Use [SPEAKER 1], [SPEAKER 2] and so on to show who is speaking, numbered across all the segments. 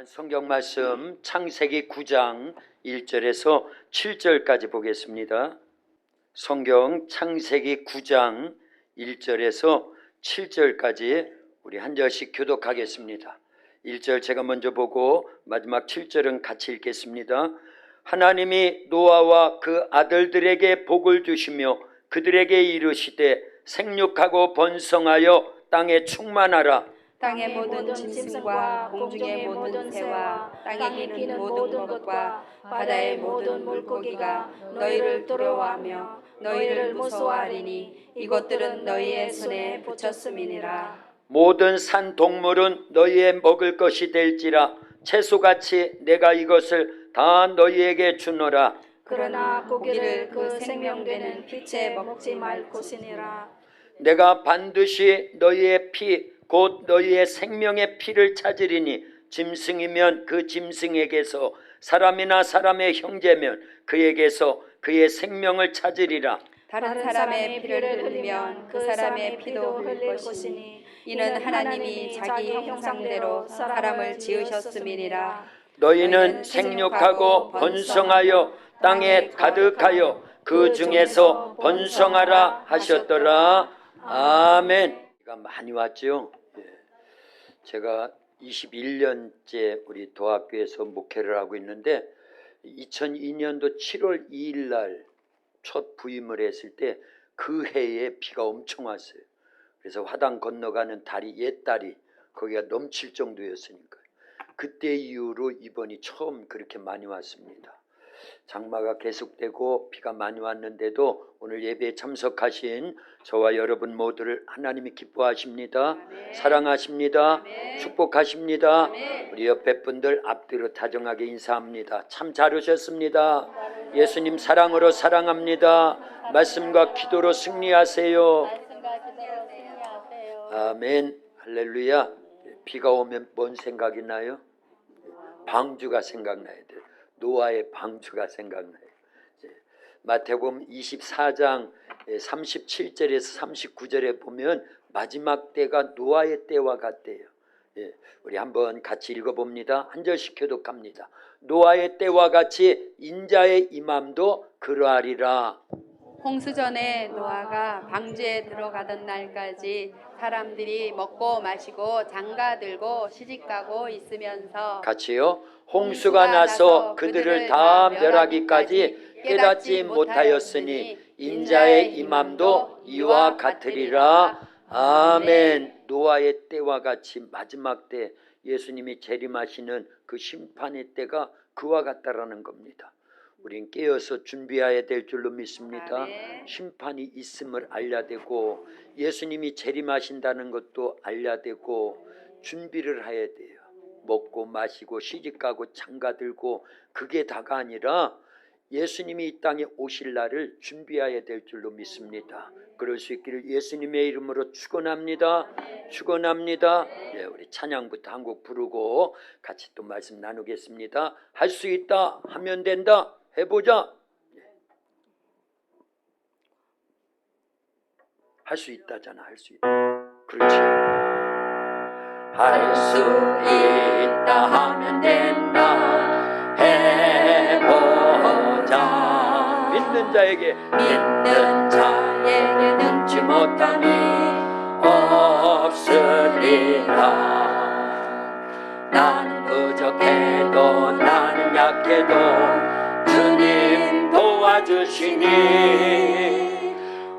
[SPEAKER 1] 성경 말씀 창세기 9장 1절에서 7절까지 보겠습니다. 성경 창세기 9장 1절에서 7절까지 우리 한 절씩 교독하겠습니다. 1절 제가 먼저 보고 마지막 7절은 같이 읽겠습니다. 하나님이 노아와 그 아들들에게 복을 주시며 그들에게 이르시되 생육하고 번성하여 땅에 충만하라.
[SPEAKER 2] 땅의 모든 짐승과 공중의 모든 새와 땅에 기는 모든 것과 바다의 모든 물고기가 너희를 두려워하며 너희를 무서워하리니 이것들은 너희의 손에 붙였음이니라.
[SPEAKER 1] 모든 산 동물은 너희의 먹을 것이 될지라 채소같이 내가 이것을 다 너희에게 주노라.
[SPEAKER 2] 그러나 고기를 그 생명되는 빛에 먹지 말 것이니라.
[SPEAKER 1] 내가 반드시 너희의 피 곧 너희의 생명의 피를 찾으리니 짐승이면 그 짐승에게서 사람이나 사람의 형제면 그에게서 그의 생명을 찾으리라.
[SPEAKER 2] 다른 사람의 피를 흘리면 그 사람의 피도 흘릴 것이니 이는 하나님이 자기 형상대로 사람을 지으셨음이니라.
[SPEAKER 1] 너희는 생육하고 번성하여 땅에 가득하여 그 중에서 번성하라 하셨더라. 아멘. 많이 왔죠. 제가 21년째 우리 도학교에서 목회를 하고 있는데 2002년도 7월 2일 날 첫 부임을 했을 때 그 해에 비가 엄청 왔어요. 그래서 화당 건너가는 다리, 옛다리 거기가 넘칠 정도였으니까 그때 이후로 이번이 처음 그렇게 많이 왔습니다. 장마가 계속되고 비가 많이 왔는데도 오늘 예배에 참석하신 저와 여러분 모두를 하나님이 기뻐하십니다. 아멘. 사랑하십니다. 아멘. 축복하십니다. 아멘. 우리 옆에 분들 앞뒤로 다정하게 인사합니다. 참 잘 오셨습니다. 예수님 사랑으로 사랑합니다. 말씀과 기도로 승리하세요. 아멘. 할렐루야. 비가 오면 뭔 생각이 나요? 방주가 생각나야 돼요. 노아의 방주가 생각나요. 마태복음 24장 37절에서 39절에 보면 마지막 때가 노아의 때와 같대요. 우리 한번 같이 읽어봅니다. 한 절씩 교독합니다. 노아의 때와 같이 인자의 임함도 그러하리라.
[SPEAKER 2] 홍수전에 노아가 방주에 들어가던 날까지 사람들이 먹고 마시고 장가들고 시집가고 있으면서
[SPEAKER 1] 같이요. 홍수가 나서 그들을 다 멸하기까지 깨닫지 못하였으니 인자의 임함도 이와 같으리라. 아멘. 노아의 때와 같이 마지막 때 예수님이 재림하시는 그 심판의 때가 그와 같다라는 겁니다. 우린 깨어서 준비해야 될 줄로 믿습니다.
[SPEAKER 2] 아멘.
[SPEAKER 1] 심판이 있음을 알려야 되고 예수님이 재림하신다는 것도 알려야 되고 준비를 해야 돼요. 먹고 마시고 시집가고 장가들고 그게 다가 아니라 예수님이 이 땅에 오실 날을 준비해야 될 줄로 믿습니다. 그럴 수 있기를 예수님의 이름으로 축원합니다. 축원합니다. 네, 우리 찬양부터 한 곡 부르고 같이 또 말씀 나누겠습니다. 할 수 있다 하면 된다. 해보자. 할 수 있다잖아. 할 수 있다. 그렇지. 할 수 있다 하면 된다. 해보자. 믿는 자에게 능치 못함이 없으리라. 나는 부족해도 나는 약해도 주님 도와주시니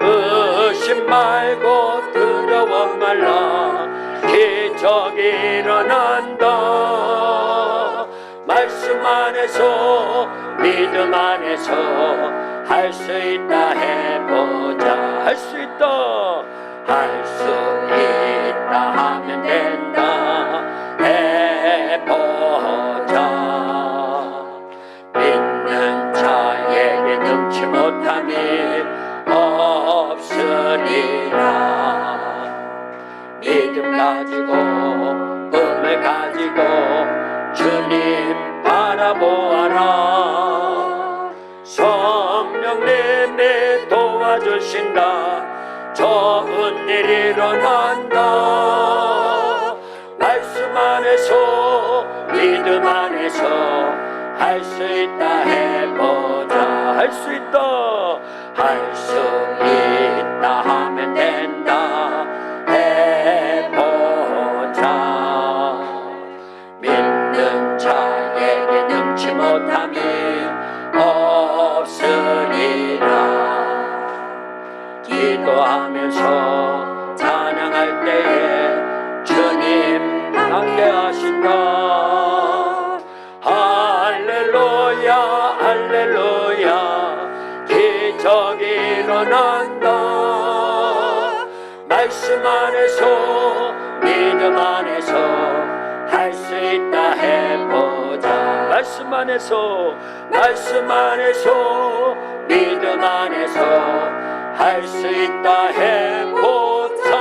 [SPEAKER 1] 의심 말고 두려워 말라. 기적이 일어난다. 말씀 안에서 믿음 안에서 할 수 있다. 해보자. 할 수 있다. 할 수 있다 하면 된다. 해보자. 믿는 자에게 능치 못함이 없으리라. 믿음 가지고 꿈을 가지고 주님 바라보아라. 성령님이 도와주신다. 좋은 일 일어난다. 말씀 안에서 믿음 안에서 할 수 있다 해보자. 할 수 있다. 할 수 있다 하면 된다 해보자. 믿는 자에게 능치 못함이 없으리라. 기도하면서 찬양할 때에 주님 함께 하신다. 할렐루야 할렐루야 기적이 일어난다. 말씀 안에서 믿음 안에서 할 수 있다 해보자. 말씀 안에서 믿음 안에서 할 수 있다 해보자.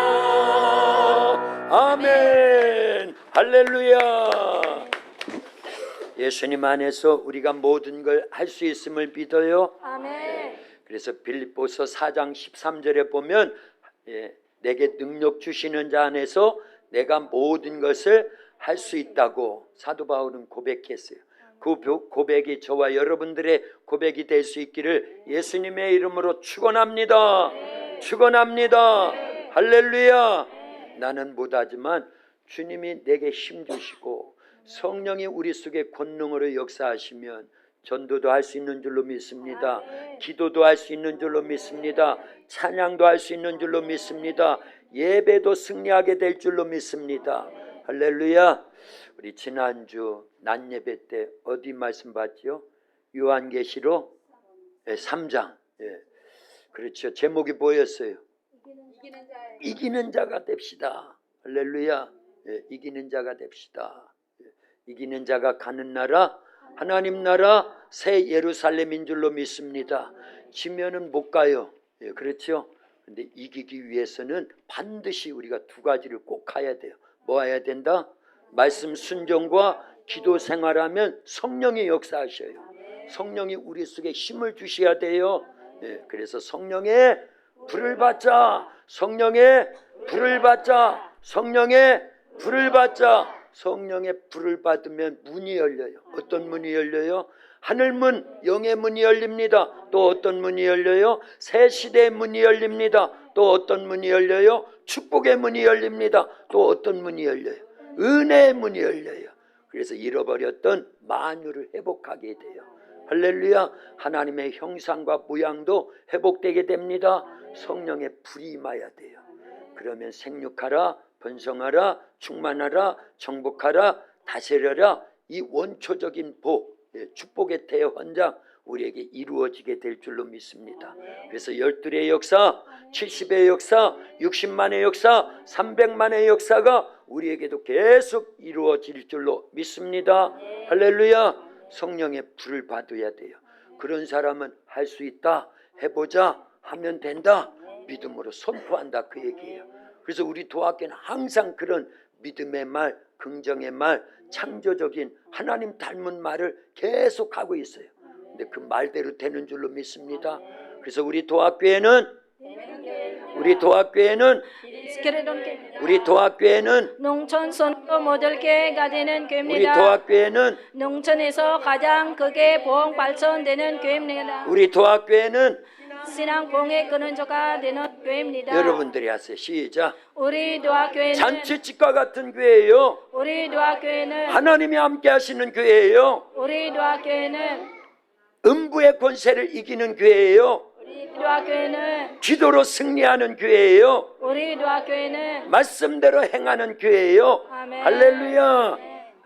[SPEAKER 1] 아멘. 할렐루야. 예수님 안에서 우리가 모든 걸 할 수 있음을 믿어요.
[SPEAKER 3] 아멘.
[SPEAKER 1] 그래서 빌립보서 4장 13절에 보면 내게 능력 주시는 자 안에서 내가 모든 것을 할 수 있다고 사도 바울은 고백했어요. 그 고백이 저와 여러분들의 고백이 될 수 있기를 예수님의 이름으로 축원합니다. 축원합니다. 할렐루야. 나는 못하지만 주님이 내게 힘 주시고 성령이 우리 속에 권능으로 역사하시면 전도도 할 수 있는 줄로 믿습니다. 기도도 할 수 있는 줄로 믿습니다. 찬양도 할 수 있는 줄로 믿습니다. 예배도 승리하게 될 줄로 믿습니다. 할렐루야. 우리 지난주 낮 예배 때 어디 말씀 봤죠? 요한계시록 3장. 그렇죠. 제목이 뭐였어요? 이기는 자가 됩시다. 할렐루야. 이기는 자가 됩시다. 이기는 자가 가는 나라, 하나님 나라, 새 예루살렘인 줄로 믿습니다. 지면은 못 가요. 그렇죠. 근데 이기기 위해서는 반드시 우리가 두 가지를 꼭 해야 돼요. 뭐 해야 된다? 말씀 순종과 기도 생활하면 성령이 역사하셔요. 성령이 우리 속에 힘을 주셔야 돼요. 그래서 성령의 불을 받자. 성령의 불을 받자. 성령의 불을 받자. 성령의 불을 받으면 문이 열려요. 어떤 문이 열려요? 하늘문, 영의 문이 열립니다. 또 어떤 문이 열려요? 새 시대의 문이 열립니다. 또 어떤 문이 열려요? 축복의 문이 열립니다. 또 어떤 문이 열려요? 은혜의 문이 열려요. 그래서 잃어버렸던 만유를 회복하게 돼요. 할렐루야. 하나님의 형상과 모양도 회복되게 됩니다. 성령의 불이 임해야 돼요. 그러면 생육하라, 번성하라, 충만하라, 정복하라, 다스려라. 이 원초적인 복, 축복의 대헌장 우리에게 이루어지게 될 줄로 믿습니다. 그래서 12의 역사, 70의 역사, 60만의 역사, 300만의 역사가 우리에게도 계속 이루어질 줄로 믿습니다. 할렐루야. 성령의 불을 받아야 돼요. 그런 사람은 할 수 있다, 해보자, 하면 된다, 믿음으로 선포한다, 그 얘기예요. 그래서 우리 도학교는 항상 그런 믿음의 말, 긍정의 말, 창조적인 하나님 닮은 말을 계속하고 있어요. 근데 그 말대로 되는 줄로 믿습니다. 그래서 우리 도학교에는
[SPEAKER 3] 농촌 선교 모델교회가 되는
[SPEAKER 1] 우리
[SPEAKER 3] 교회입니다.
[SPEAKER 1] 도학교에는
[SPEAKER 3] 농촌에서 가장 크게 보험 발전되는 교회입니다.
[SPEAKER 1] 우리 도학교에는
[SPEAKER 3] 신앙 봉의 근원조가 되는 교회입니다.
[SPEAKER 1] 여러분들이 하세요. 시작.
[SPEAKER 3] 우리 도학교회는
[SPEAKER 1] 잔치집과 같은 교회예요.
[SPEAKER 3] 우리 도학교회는
[SPEAKER 1] 하나님이 함께 하시는 교회예요.
[SPEAKER 3] 우리 도학교회는
[SPEAKER 1] 음부의 권세를 이기는 교회예요.
[SPEAKER 3] 우리 도학교회는
[SPEAKER 1] 기도로 승리하는 교회예요.
[SPEAKER 3] 우리 도학교회는
[SPEAKER 1] 말씀대로 행하는 교회예요.
[SPEAKER 3] 아멘.
[SPEAKER 1] 할렐루야.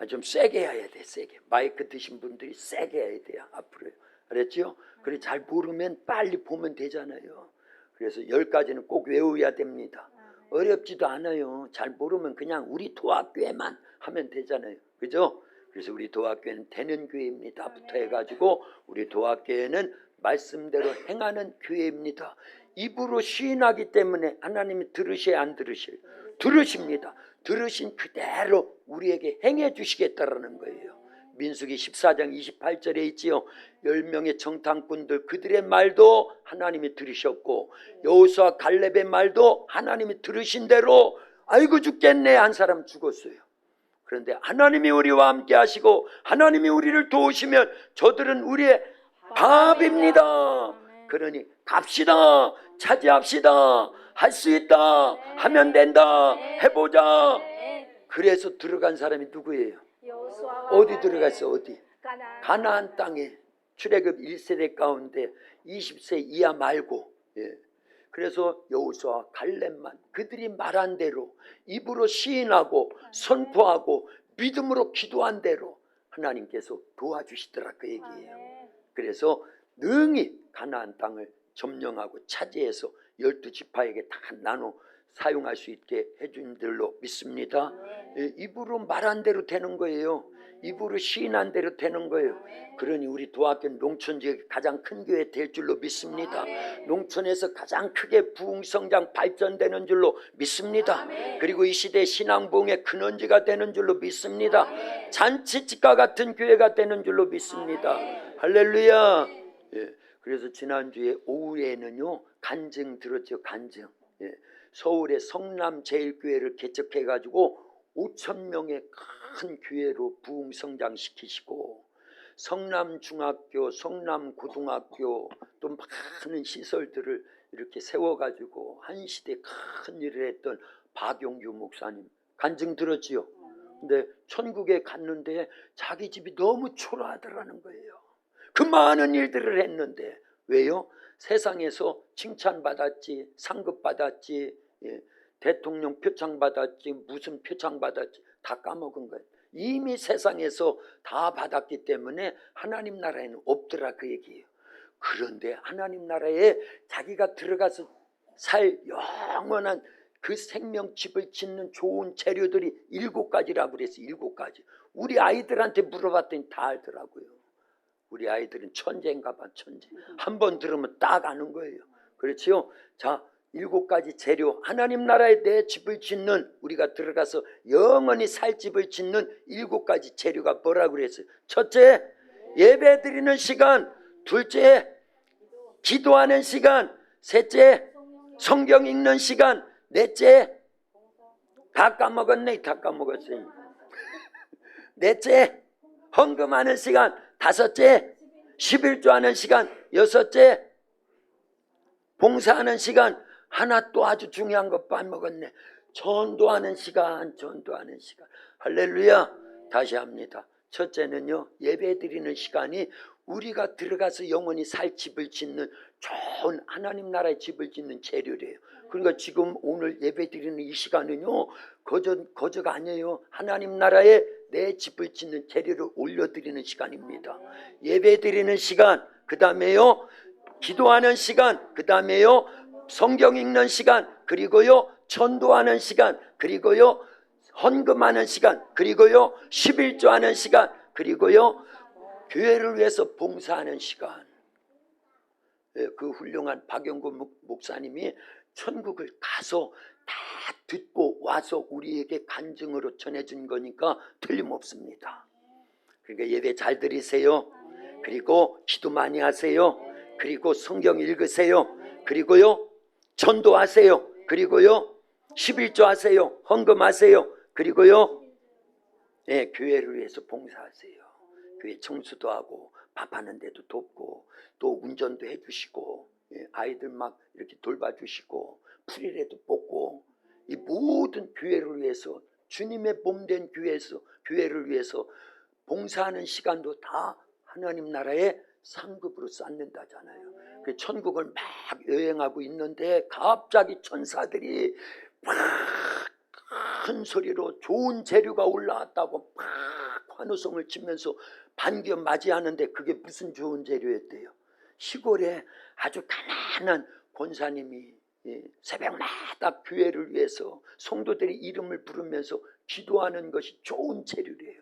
[SPEAKER 1] 좀 세게 해야 돼. 세게. 마이크 드신 분들이 세게 해야 돼요. 앞으로요. 알았죠? 그래 잘 모르면 빨리 보면 되잖아요. 그래서 10가지는 꼭 외워야 됩니다. 어렵지도 않아요. 잘 모르면 그냥 우리 도학교에만 하면 되잖아요. 그죠? 그래서 우리 도학교는 되는 교회입니다. 부터 해가지고 우리 도학교에는 말씀대로 행하는 교회입니다. 입으로 시인하기 때문에 하나님이 들으셔야 안 들으셔요? 들으십니다. 들으신 그대로 우리에게 행해 주시겠다라는 거예요. 민수기 14장 28절에 있지요. 10명의 정탐꾼들 그들의 말도 하나님이 들으셨고 여호수아 갈렙의 말도 하나님이 들으신 대로 아이고 죽겠네 한 사람 죽었어요. 그런데 하나님이 우리와 함께 하시고 하나님이 우리를 도우시면 저들은 우리의 밥입니다. 그러니 갑시다. 차지합시다. 할 수 있다. 하면 된다. 해보자. 그래서 들어간 사람이 누구예요? 어디 들어갔어? 어디? 가나안 땅에 출애굽 1세대 가운데 20세 이하 말고, 그래서 여호수아와 갈렙만 그들이 말한 대로 입으로 시인하고 선포하고 믿음으로 기도한 대로 하나님께서 도와주시더라 그 얘기예요. 그래서 능히 가나안 땅을 점령하고 차지해서 12지파에게 다 나눠 사용할 수 있게 해준 줄로 믿습니다. 입으로 말한 대로 되는 거예요. 입으로 시인한 대로 되는 거예요. 그러니 우리 도합교회 농촌 지역이 가장 큰 교회 될 줄로 믿습니다. 농촌에서 가장 크게 부흥성장 발전되는 줄로 믿습니다. 그리고 이 시대 신앙부흥의 근원지가 되는 줄로 믿습니다. 잔치집과 같은 교회가 되는 줄로 믿습니다. 할렐루야. 그래서 지난주에 오후에는요 간증 들었죠. 간증. 서울의 성남제일교회를 개척해가지고 5,000명의 큰 교회로 부흥성장시키시고 성남중학교, 성남고등학교 또 많은 시설들을 이렇게 세워가지고 한 시대 큰 일을 했던 박용규 목사님 간증 들었지요. 근데 천국에 갔는데 자기 집이 너무 초라하더라는 거예요. 그 많은 일들을 했는데 왜요? 세상에서 칭찬받았지, 상급받았지, 대통령 표창 받았지, 무슨 표창 받았지 다 까먹은 거예요. 이미 세상에서 다 받았기 때문에 하나님 나라에는 없더라 그 얘기예요. 그런데 하나님 나라에 자기가 들어가서 살 영원한 그 생명집을 짓는 좋은 재료들이 7가지라고 그랬어요. 7가지. 우리 아이들한테 물어봤더니 다 알더라고요. 우리 아이들은 천재인가 봐. 천재. 한번 들으면 딱 아는 거예요. 그렇지요? 자, 7가지 재료, 하나님 나라에 내 집을 짓는, 우리가 들어가서 영원히 살 집을 짓는 7가지 재료가 뭐라고 그랬어요? 첫째, 예배 드리는 시간. 둘째, 기도하는 시간. 셋째, 성경 읽는 시간. 넷째, 다 까먹었네. 다 까먹었어요. 넷째, 헌금하는 시간. 다섯째, 11조하는 시간. 여섯째, 봉사하는 시간. 하나 또 아주 중요한 거 빠먹었네. 전도하는 시간. 전도하는 시간. 할렐루야. 다시 합니다. 첫째는요, 예배 드리는 시간이 우리가 들어가서 영원히 살 집을 짓는 좋은 하나님 나라의 집을 짓는 재료래요. 그러니까 지금 오늘 예배 드리는 이 시간은요 거저가 아니에요. 하나님 나라에 내 집을 짓는 재료를 올려드리는 시간입니다. 예배 드리는 시간, 그 다음에요 기도하는 시간, 그 다음에요 성경 읽는 시간, 그리고요 전도하는 시간, 그리고요 헌금하는 시간, 그리고요 11조 하는 시간, 그리고요 교회를 위해서 봉사하는 시간. 그 훌륭한 박영구 목사님이 천국을 가서 다 듣고 와서 우리에게 간증으로 전해준 거니까 틀림없습니다. 그러니까 예배 잘 드리세요. 그리고 기도 많이 하세요. 그리고 성경 읽으세요. 그리고요 전도하세요. 그리고요 11조 하세요. 헌금하세요. 그리고요 교회를 위해서 봉사하세요. 교회 청소도 하고 밥하는 데도 돕고 또 운전도 해주시고 아이들 막 이렇게 돌봐주시고 풀이라도 뽑고 이 모든 교회를 위해서 주님의 몸된 교회를 위해서 봉사하는 시간도 다 하나님 나라의 상급으로 쌓는다잖아요. 그 천국을 막 여행하고 있는데 갑자기 천사들이 막 큰 소리로 좋은 재료가 올라왔다고 막 환호성을 치면서 반겨 맞이하는데 그게 무슨 좋은 재료였대요. 시골에 아주 가난한 권사님이 새벽마다 교회를 위해서 성도들의 이름을 부르면서 기도하는 것이 좋은 재료래요.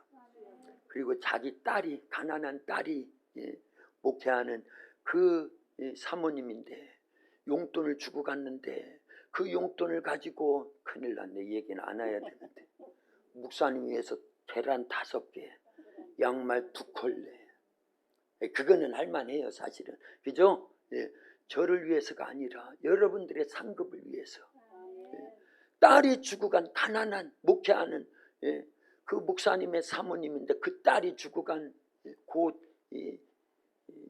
[SPEAKER 1] 그리고 자기 딸이, 가난한 딸이 목회하는 그 사모님인데 용돈을 주고 갔는데 그 용돈을 가지고 큰일 났네. 이 얘기는 안 해야 되는데 목사님 위해서 계란 5개, 양말 2켤레. 그거는 할만해요 사실은. 그죠? 저를 위해서가 아니라 여러분들의 상급을 위해서. 딸이 주고 간 가난한 목회하는 그 목사님의 사모님인데 그 딸이 죽어간 곧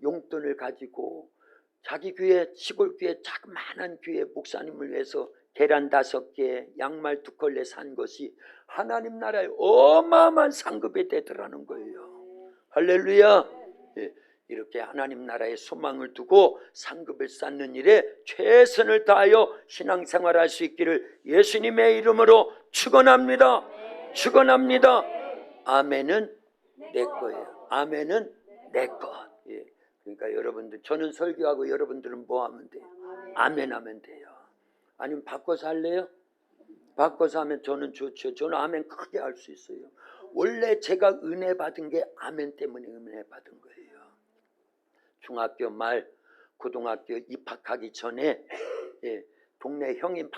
[SPEAKER 1] 용돈을 가지고 자기 교회, 시골 교회, 자그마한 교회 목사님을 위해서 계란 5개, 양말 2켤레 산 것이 하나님 나라에 어마어마한 상급이 되더라는 거예요. 할렐루야. 예, 이렇게 하나님 나라에 소망을 두고 상급을 쌓는 일에 최선을 다하여 신앙생활할 수 있기를 예수님의 이름으로 축원합니다. 축원합니다. 아멘은 내 거예요. 아멘은 내 것. 예. 그러니까 여러분들, 저는 설교하고 여러분들은 뭐 하면 돼요? 아멘 하면 돼요. 아니면 바꿔서 할래요? 바꿔서 하면 저는 좋죠. 저는 아멘 크게 할 수 있어요. 원래 제가 은혜 받은 게 아멘 때문에 은혜 받은 거예요. 중학교 말 고등학교 입학하기 전에 동네 형이 막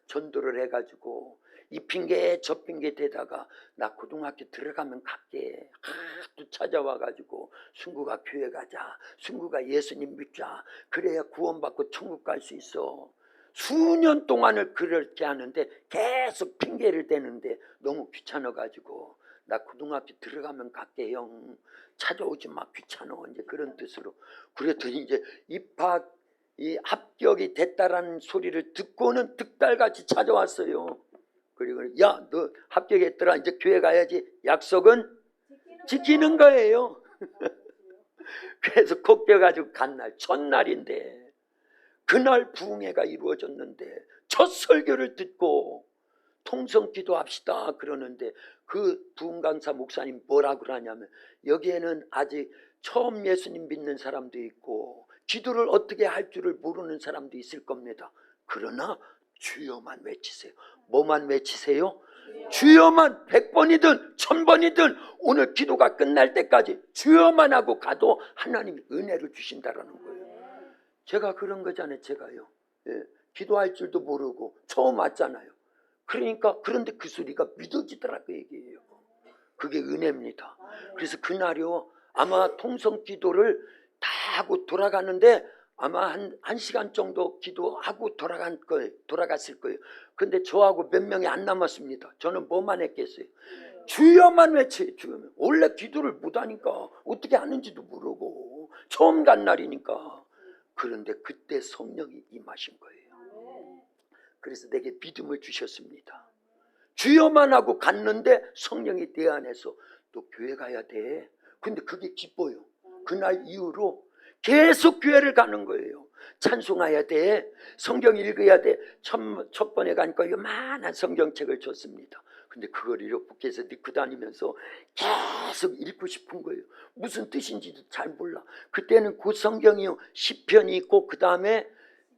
[SPEAKER 1] 전도를 해가지고 이 핑계 저 핑계 대다가 나 고등학교 들어가면 갈게 하도 찾아와가지고 순구가 교회 가자, 순구가 예수님 믿자, 그래야 구원받고 천국 갈 수 있어. 수년 동안을 그렇게 하는데 계속 핑계를 대는데 너무 귀찮아가지고 나 고등학교 들어가면 갈게 형, 찾아오지 마, 귀찮아, 이제 그런 뜻으로. 그랬더니 이제 합격이 됐다라는 소리를 듣고는 득달같이 찾아왔어요. 그리고 야, 너 합격했더라, 이제 교회 가야지. 약속은 지키는 거예요. 그래서 곱겨가지고 간 날, 첫날인데 그날 부흥회가 이루어졌는데 첫 설교를 듣고 통성 기도합시다 그러는데 그 부흥강사 목사님 뭐라 그러냐면 여기에는 아직 처음 예수님 믿는 사람도 있고 기도를 어떻게 할 줄을 모르는 사람도 있을 겁니다. 그러나 주여만 외치세요. 뭐만 외치세요? 주여만 100번이든 1000번이든 오늘 기도가 끝날 때까지 주여만 하고 가도 하나님이 은혜를 주신다라는 거예요. 제가 그런 거잖아요. 제가요. 기도할 줄도 모르고 처음 왔잖아요. 그러니까 그런데 그 소리가 믿어지더라 그 얘기예요. 그게 은혜입니다. 그래서 그날요 아마 통성 기도를 다 하고 돌아가는데 아마 한 시간 정도 기도하고 돌아갔을 거예요. 근데 저하고 몇 명이 안 남았습니다. 저는 뭐만 했겠어요? 주여만 외쳐요. 주여만. 원래 기도를 못하니까 어떻게 하는지도 모르고 처음 간 날이니까. 그런데 그때 성령이 임하신 거예요. 그래서 내게 믿음을 주셨습니다. 주여만 하고 갔는데 성령이 내 안에서 너 교회 가야 돼. 근데 그게 기뻐요. 그날 이후로 계속 교회를 가는 거예요. 찬송해야 돼. 성경 읽어야 돼. 첫 번에 가니까 요만한 성경책을 줬습니다. 근데 그걸 이렇게 해서 넣고 다니면서 계속 읽고 싶은 거예요. 무슨 뜻인지도 잘 몰라. 그때는 그 성경이요 시편이 있고 그 다음에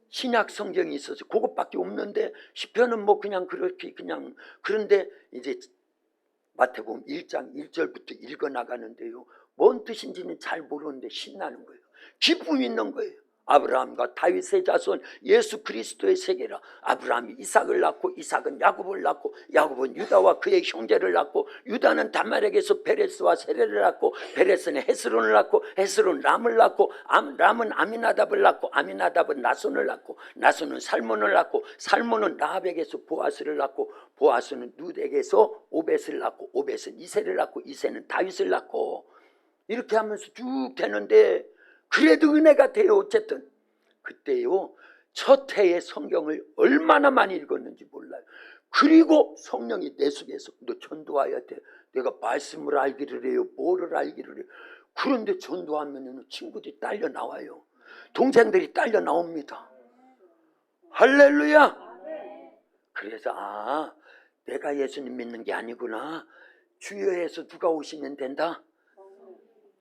[SPEAKER 1] 신약 성경이 있어서 그것밖에 없는데 시편은 뭐 그냥 그렇게 그냥. 그런데 이제 마태복음 1장 1절부터 읽어 나가는데요 뭔 뜻인지는 잘 모르는데 신나는 거예요. 기쁨이 있는 거예요. 아브라함과 다윗의 자손 예수 그리스도의 세계라. 아브라함이 이삭을 낳고 이삭은 야곱을 낳고 야곱은 유다와 그의 형제를 낳고 유다는 다말에게서 베레스와 세레를 낳고 베레스는 헤스론을 낳고 헤스론 람을 낳고 람은 아미나답을 낳고 아미나답은 나손을 낳고 나손은 살몬을 낳고 살몬은 라합에게서 보아스를 낳고 보아스는 룻에게서 오벳을 낳고 오벳은 이새를 낳고 이새는 다윗을 낳고 이렇게 하면서 쭉 되는데 그래도 은혜가 돼요. 어쨌든 그때요 첫 해에 성경을 얼마나 많이 읽었는지 몰라요. 그리고 성령이 내 속에서 너 전도해야 돼. 내가 말씀을 알기를 해요. 뭐를 알기를 해요. 그런데 전도하면 친구들이 딸려 나와요. 동생들이 딸려 나옵니다. 할렐루야. 그래서 내가 예수님 믿는 게 아니구나. 주여에서 누가 오시면 된다?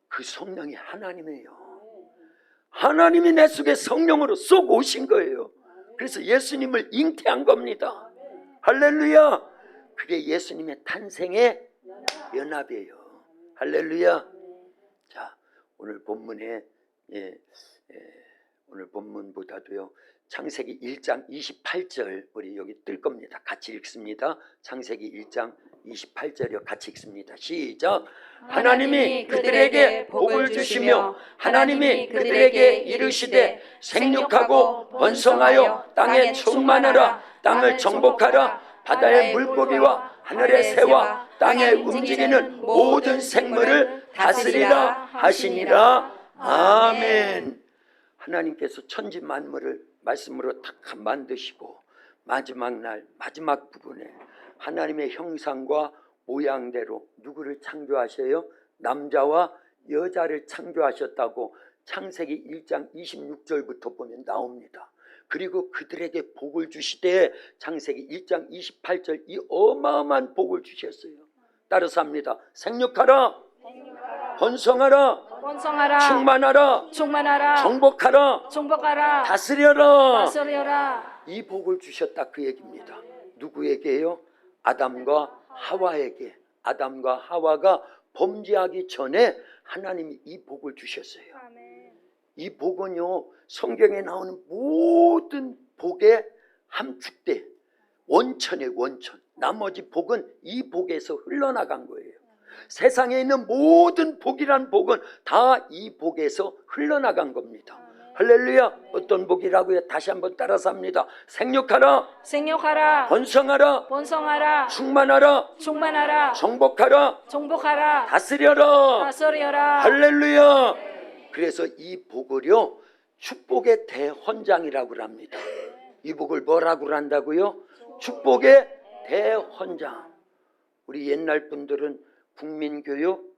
[SPEAKER 1] 그 성령이 하나님이에요. 하나님이 내 속에 성령으로 쏙 오신 거예요. 그래서 예수님을 잉태한 겁니다. 할렐루야. 그게 예수님의 탄생의 연합이에요. 할렐루야. 자, 오늘 본문에 오늘 본문보다도요 창세기 1장 28절 우리 여기 뜰 겁니다. 같이 읽습니다. 창세기 1장 28절이요. 같이 읽습니다. 시작. 하나님이 그들에게 복을 주시며 하나님이 그들에게 이르시되 생육하고 번성하여 땅에 충만하라. 땅을 정복하라. 바다의 물고기와 하늘의 새와 땅에 움직이는 모든 생물을 다스리라 하시니라. 아멘. 하나님께서 천지 만물을 말씀으로 딱 만드시고 마지막 날 마지막 부분에 하나님의 형상과 모양대로 누구를 창조하셔요? 남자와 여자를 창조하셨다고 창세기 1장 26절부터 보면 나옵니다. 그리고 그들에게 복을 주시되 창세기 1장 28절 이 어마어마한 복을 주셨어요. 따라서 합니다. 생육하라, 번성하라,
[SPEAKER 3] 번성하라.
[SPEAKER 1] 충만하라,
[SPEAKER 3] 충만하라.
[SPEAKER 1] 정복하라,
[SPEAKER 3] 정복하라.
[SPEAKER 1] 다스려라.
[SPEAKER 3] 다스려라.
[SPEAKER 1] 이 복을 주셨다 그 얘기입니다. 누구에게요? 아담과 하와에게. 아담과 하와가 범죄하기 전에 하나님이 이 복을 주셨어요. 이 복은요, 성경에 나오는 모든 복의 함축대 원천의 원천. 나머지 복은 이 복에서 흘러나간 거예요. 세상에 있는 모든 복이란 복은 다 이 복에서 흘러나간 겁니다. 할렐루야. 어떤 복이라고요? 다시 한번 따라서 합니다. 생육하라,
[SPEAKER 3] 생육하라.
[SPEAKER 1] 번성하라,
[SPEAKER 3] 번성하라.
[SPEAKER 1] 충만하라,
[SPEAKER 3] 충만하라.
[SPEAKER 1] 정복하라,
[SPEAKER 3] 정복하라.
[SPEAKER 1] 다스려라.
[SPEAKER 3] 다스려라.
[SPEAKER 1] 할렐루야. 그래서 이 복을요, 축복의 대헌장이라고 합니다. 이 복을 뭐라고 한다고요? 축복의 대헌장. 우리 옛날 분들은 국민교육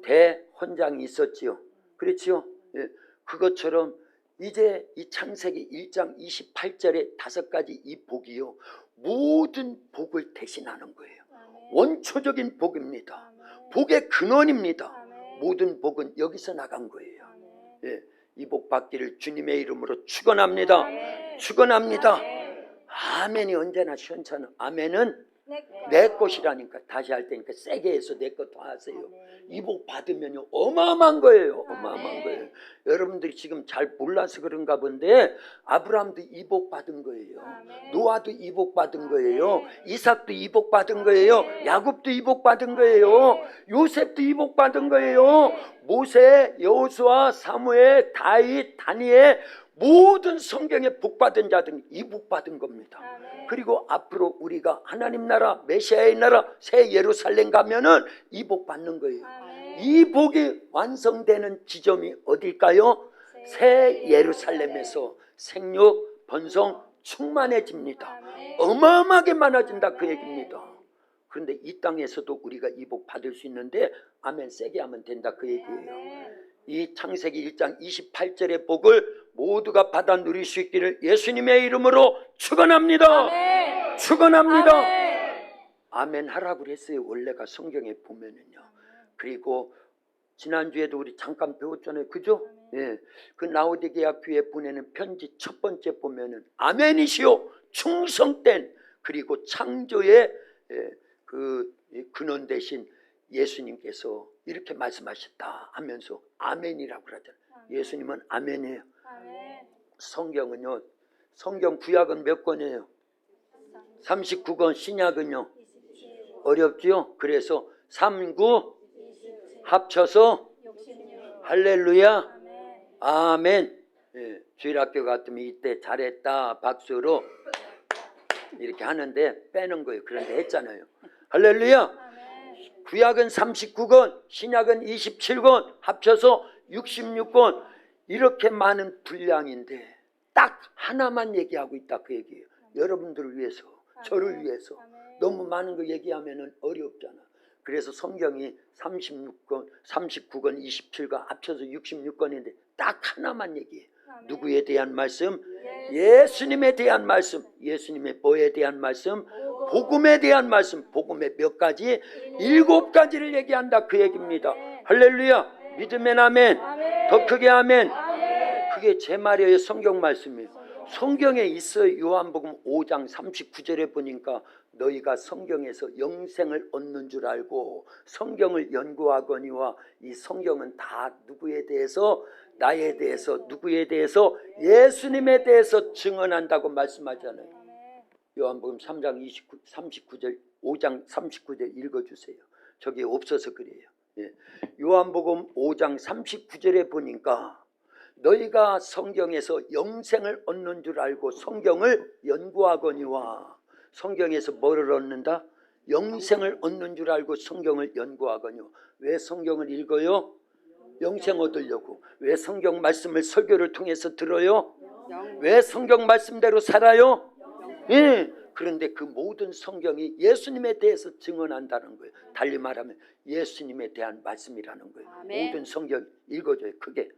[SPEAKER 1] 대헌장이 있었지요. 그렇지요? 예. 그것처럼 이제 이 창세기 1장 28절에 5가지 이 복이요, 모든 복을 대신하는 거예요. 원초적인 복입니다. 복의 근원입니다. 모든 복은 여기서 나간 거예요. 예, 이 복 받기를 주님의 이름으로 축원합니다. 축원합니다. 아멘이 언제나 시원찮아. 아멘은 내 것이라니까. 다시 할 테니까 세게 해서 내 것도 하세요. 이 복 받으면요 어마어마한 거예요. 어마어마한 거예요. 여러분들이 지금 잘 몰라서 그런가 본데 아브라함도 이 복 받은 거예요. 노아도 이 복 받은 거예요. 이삭도 이 복 받은 거예요. 야곱도 이 복 받은 거예요. 요셉도 이 복 받은 거예요. 모세, 여호수아, 사무엘, 다윗, 다니엘 모든 성경에 복 받은 자들은 이 복 받은 겁니다. 그리고 앞으로 우리가 하나님 나라, 메시아의 나라, 새 예루살렘 가면은 이 복 받는 거예요. 이 복이 완성되는 지점이 어딜까요? 새 예루살렘에서 생육, 번성, 충만해집니다. 어마어마하게 많아진다 그 얘기입니다. 그런데 이 땅에서도 우리가 이 복 받을 수 있는데 아멘 세게 하면 된다 그 얘기예요. 이 창세기 1장 28절의 복을 모두가 받아 누릴 수 있기를 예수님의 이름으로 축원합니다.
[SPEAKER 3] 아멘.
[SPEAKER 1] 축원합니다.
[SPEAKER 3] 아멘.
[SPEAKER 1] 아멘 하라고 그랬어요. 원래가 성경에 보면은요. 그리고 지난주에도 우리 잠깐 배웠잖아요. 그죠? 예. 그 라오디게아 교회 보내는 편지 첫 번째 보면은 아멘이시오 충성된 그리고 창조의 그 근원 대신 예수님께서 이렇게 말씀하셨다 하면서 아멘이라고 그러잖아요. 예수님은 아멘이에요. 성경은요, 성경 구약은 몇 권이에요? 39권. 신약은요? 어렵지요? 그래서 39 합쳐서 할렐루야 아멘. 예, 주일학교 같으면 이때 잘했다 박수로 이렇게 하는데 빼는 거예요. 그런데 했잖아요. 할렐루야. 구약은 39권, 신약은 27권, 합쳐서 66권. 이렇게 많은 분량인데 딱 하나만 얘기하고 있다 그 얘기예요. 여러분들을 위해서, 저를 위해서. 너무 많은 거 얘기하면 어렵잖아. 그래서 성경이 36권, 39권, 27권 합쳐서 66권인데 딱 하나만 얘기해요. 누구에 대한 말씀? 예수님에 대한 말씀. 예수님의 뭐에 대한 말씀? 복음에 대한 말씀. 복음의 몇 가지? 7가지를 얘기한다 그 얘기입니다. 할렐루야. 믿으면 아멘. 더 크게 아멘. 그게 제 말이에요. 성경 말씀이에요. 성경에 있어요. 요한복음 5장 39절에 보니까 너희가 성경에서 영생을 얻는 줄 알고 성경을 연구하거니와 이 성경은 다 누구에 대해서? 나에 대해서, 누구에 대해서? 예수님에 대해서 증언한다고 말씀하잖아요. 요한복음 3장 39절 5장 39절 읽어주세요. 저기 없어서 그래요. 예. 요한복음 5장 39절에 보니까 너희가 성경에서 영생을 얻는 줄 알고 성경을 연구하거니와 성경에서 뭐를 얻는다? 영생을 얻는 줄 알고 성경을 연구하거니와. 왜 성경을 읽어요? 영생 얻으려고. 왜 성경 말씀을 설교를 통해서 들어요? 왜 성경 말씀대로 살아요? 예. 그런데 그 모든 성경이 예수님에 대해서 증언한다는 거예요. 달리 말하면 예수님에 대한 말씀이라는 거예요.
[SPEAKER 2] 아멘.
[SPEAKER 1] 모든 성경 읽어줘요. 크게.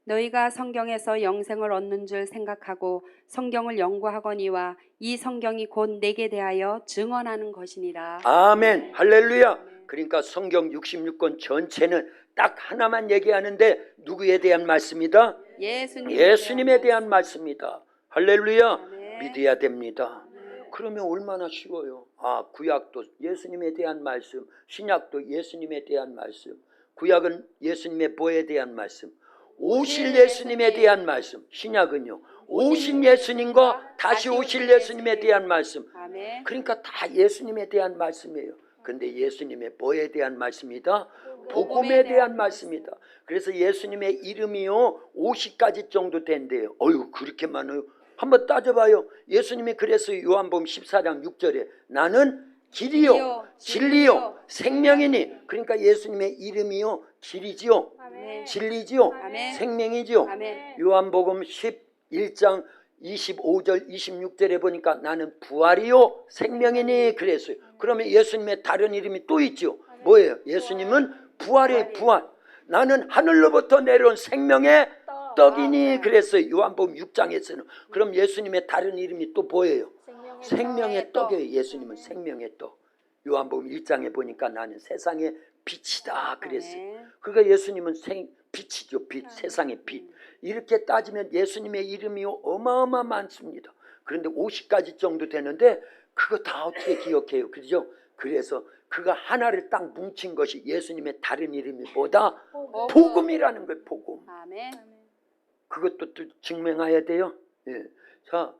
[SPEAKER 2] 너희가 성경에서 영생을 얻는 줄 생각하고 성경을 연구하거니와 이 성경이 곧 내게 대하여 증언하는 것이니라.
[SPEAKER 1] 아멘. 할렐루야. 그러니까 성경 66권 전체는 딱 하나만 얘기하는데 누구에 대한 말씀이다? 예수님에 대한 말씀이다. 할렐루야.
[SPEAKER 2] 아멘.
[SPEAKER 1] 믿어야 됩니다. 그러면 얼마나 쉬워요. 구약도 예수님에 대한 말씀, 신약도 예수님에 대한 말씀. 구약은 예수님의 뭐에 대한 말씀? 오실 예수님에 대한 말씀. 신약은요, 오신 예수님과 다시 오실 예수님에 대한 말씀.
[SPEAKER 2] 아멘.
[SPEAKER 1] 그러니까 다 예수님에 대한 말씀이에요. 근데 예수님의 뭐에 대한 말씀이다? 복음에 대한 말씀이다. 그래서 예수님의 이름이요 50가지 정도 된대요. 어휴, 그렇게 많아요. 한번 따져봐요. 예수님이 그래서 요한복음 14장 6절에 나는 길이요 진리요 생명이니. 그러니까 예수님의 이름이요 길이지요,
[SPEAKER 3] 아멘.
[SPEAKER 1] 진리지요,
[SPEAKER 2] 아멘.
[SPEAKER 1] 생명이지요.
[SPEAKER 2] 아멘.
[SPEAKER 1] 요한복음 11장 25절 26절에 보니까 나는 부활이요 생명이니 그랬어요. 그러면 예수님의 다른 이름이 또 있죠. 뭐예요? 예수님은 부활이에요. 부활. 나는 하늘로부터 내려온 생명의 떡이니 그랬어요. 요한복음 6장에서는. 그럼 예수님의 다른 이름이 또 뭐예요? 생명의 떡이에요. 예수님은 생명의 떡. 요한복음 1장에 보니까 나는 세상의 빛이다 그랬어요.
[SPEAKER 2] 아멘.
[SPEAKER 1] 그러니까 예수님은 빛이죠. 빛, 세상의 빛. 이렇게 따지면 예수님의 이름이 어마어마 많습니다. 그런데 50가지 정도 되는데 그거 다 어떻게 기억해요? 그죠? 그래서 그거 하나를 딱 뭉친 것이 예수님의 다른 이름이 뭐다? 복음이라는 거예요. 복음.
[SPEAKER 2] 아멘.
[SPEAKER 1] 그것도 또 증명해야 돼요. 예. 자,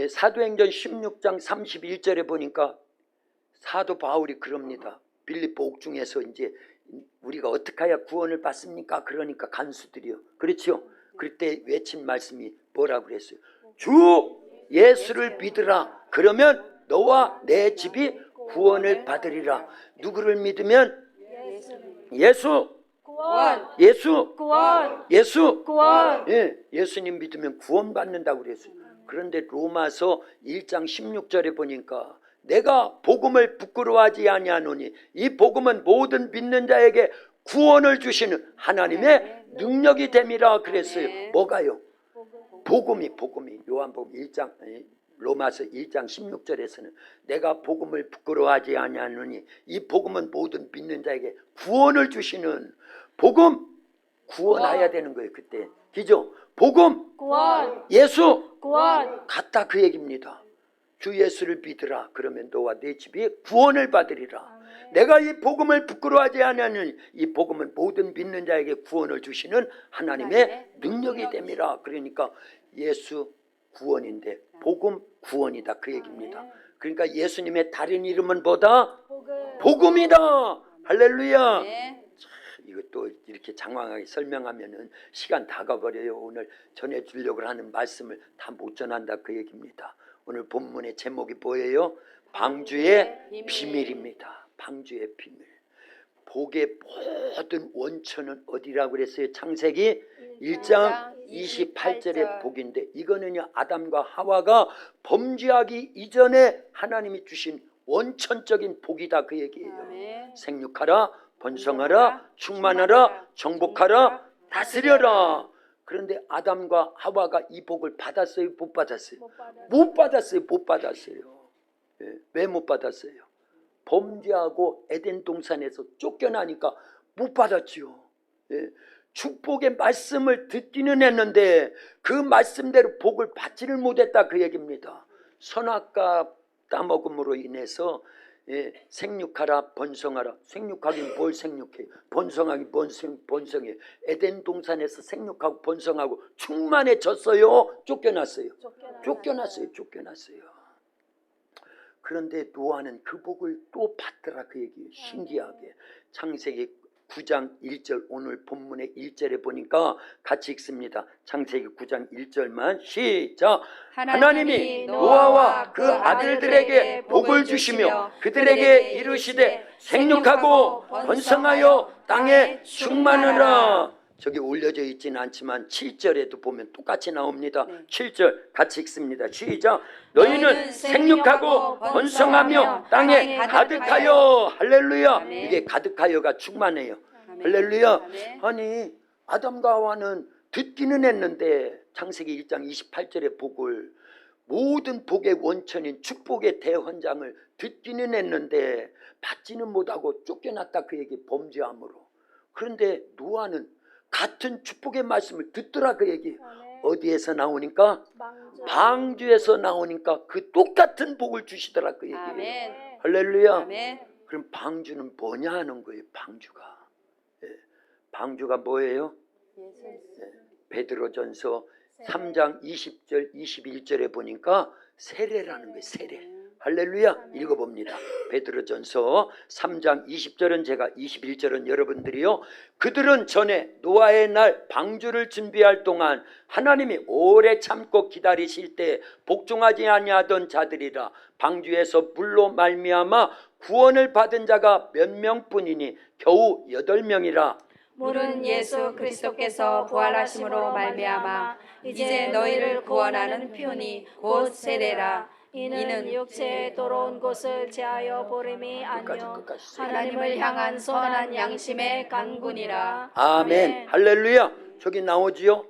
[SPEAKER 1] 사도행전 16장 31절에 보니까 사도 바울이 그럽니다. 빌립보 옥중에서 이제 우리가 어떻게 해야 구원을 받습니까? 그러니까 간수들이요. 그렇죠? 그때 외친 말씀이 뭐라고 그랬어요? 주 예수를 믿으라. 그러면 너와 내 집이 구원을 받으리라. 누구를 믿으면? 예수.
[SPEAKER 3] 구원,
[SPEAKER 1] 예수.
[SPEAKER 3] 구원,
[SPEAKER 1] 예수.
[SPEAKER 3] 구원.
[SPEAKER 1] 예, 예수님 믿으면 구원받는다고 그랬어요. 그런데 로마서 1장 16절에 보니까 내가 복음을 부끄러워하지 아니하노니 이 복음은 모든 믿는 자에게 구원을 주시는 하나님의 능력이 됨이라 그랬어요. 뭐가요? 복음이 요한복음 1장 로마서 1장 16절에서는 내가 복음을 부끄러워하지 아니하노니 이 복음은 모든 믿는 자에게 구원을 주시는 복음. 구원해야 되는 거예요. 그때 그죠? 복음,
[SPEAKER 3] 구원,
[SPEAKER 1] 예수
[SPEAKER 3] 구원.
[SPEAKER 1] 같다 그 얘기입니다. 주 예수를 믿으라. 그러면 너와 네 집이 구원을 받으리라. 내가 이 복음을 부끄러워하지 않으니 이 복음은 모든 믿는 자에게 구원을 주시는 하나님의 능력이 됨이라. 그러니까 예수 구원인데 복음 구원이다 그 얘기입니다. 그러니까 예수님의 다른 이름은 뭐다? 복음이다. 할렐루야.
[SPEAKER 2] 네.
[SPEAKER 1] 이것도 이렇게 장황하게 설명하면은 시간 다 가버려요. 오늘 전해주려고 하는 말씀을 다 못 전한다 그 얘기입니다. 오늘 본문의 제목이 뭐예요? 방주의 비밀입니다. 방주의 비밀. 복의 모든 원천은 어디라고 그랬어요? 창세기 1장 28절의 복인데 이거는요 아담과 하와가 범죄하기 이전에 하나님이 주신 원천적인 복이다 그 얘기예요.
[SPEAKER 2] 아멘.
[SPEAKER 1] 생육하라, 번성하라, 충만하라, 정복하라, 다스려라. 그런데 아담과 하와가 이 복을 받았어요? 못 받았어요? 못 받았어요. 못 받았어요. 왜 못 받았어요? 범죄하고 에덴 동산에서 쫓겨나니까 못 받았지요. 축복의 말씀을 듣기는 했는데 그 말씀대로 복을 받지를 못했다 그 얘기입니다. 선악과 따먹음으로 인해서 생육하라 번성하라. 생육하긴 뭘 생육해요? 번성하기 번성해요. 에덴 동산에서 생육하고 번성하고 충만해졌어요? 쫓겨났어요? 쫓겨났어요. 그런데 노아는 그 복을 또 받더라 그 얘기예요. 신기하게. 창세기 9장 1절 오늘 본문의 1절에 보니까 같이 읽습니다. 창세기 9장 1절만 시작. 하나님이 노아와 그 아들들에게 복을 주시며 그들에게 이르시되 생육하고 번성하여 땅에 충만하라. 저기 올려져 있지는 않지만 7절에도 보면 똑같이 나옵니다. 7절 같이 읽습니다. 시작. 너희는 생육하고 번성하며 땅에 가득하여. 할렐루야. 이게 가득하여가 충만해요. 할렐루야. 아니 아담과 하와는 듣기는 했는데 창세기 1장 28절의 복을, 모든 복의 원천인 축복의 대헌장을 듣기는 했는데 받지는 못하고 쫓겨났다, 그 얘기, 범죄함으로. 그런데 노아는 같은 축복의 말씀을 듣더라, 그 얘기. 어디에서 나오니까? 방주에서 나오니까 그 똑같은 복을 주시더라, 그 얘기예요.
[SPEAKER 2] 아멘.
[SPEAKER 1] 할렐루야.
[SPEAKER 2] 아멘.
[SPEAKER 1] 그럼 방주는 뭐냐 하는 거예요. 방주가. 방주가 뭐예요? 베드로전서 3장 20절 21절에 보니까 세례라는 거예요. 세례. 할렐루야. 읽어봅니다. 베드로전서 3장 20절은 제가, 21절은 여러분들이요. 그들은 전에 노아의 날 방주를 준비할 동안 하나님이 오래 참고 기다리실 때 복종하지 아니하던 자들이라. 방주에서 물로 말미암아 구원을 받은 자가 몇 명뿐이니 겨우 8명이라.
[SPEAKER 2] 물은 예수 그리스도께서 부활하심으로 말미암아 이제 너희를 구원하는 표니 곧 세례라.
[SPEAKER 3] 이는 육체에 들어온 것을 제하여 보림이 아니요
[SPEAKER 1] 끝까지.
[SPEAKER 2] 하나님을 향한 선한 양심의 강군이라.
[SPEAKER 1] 아멘. 할렐루야. 저기 나오지요.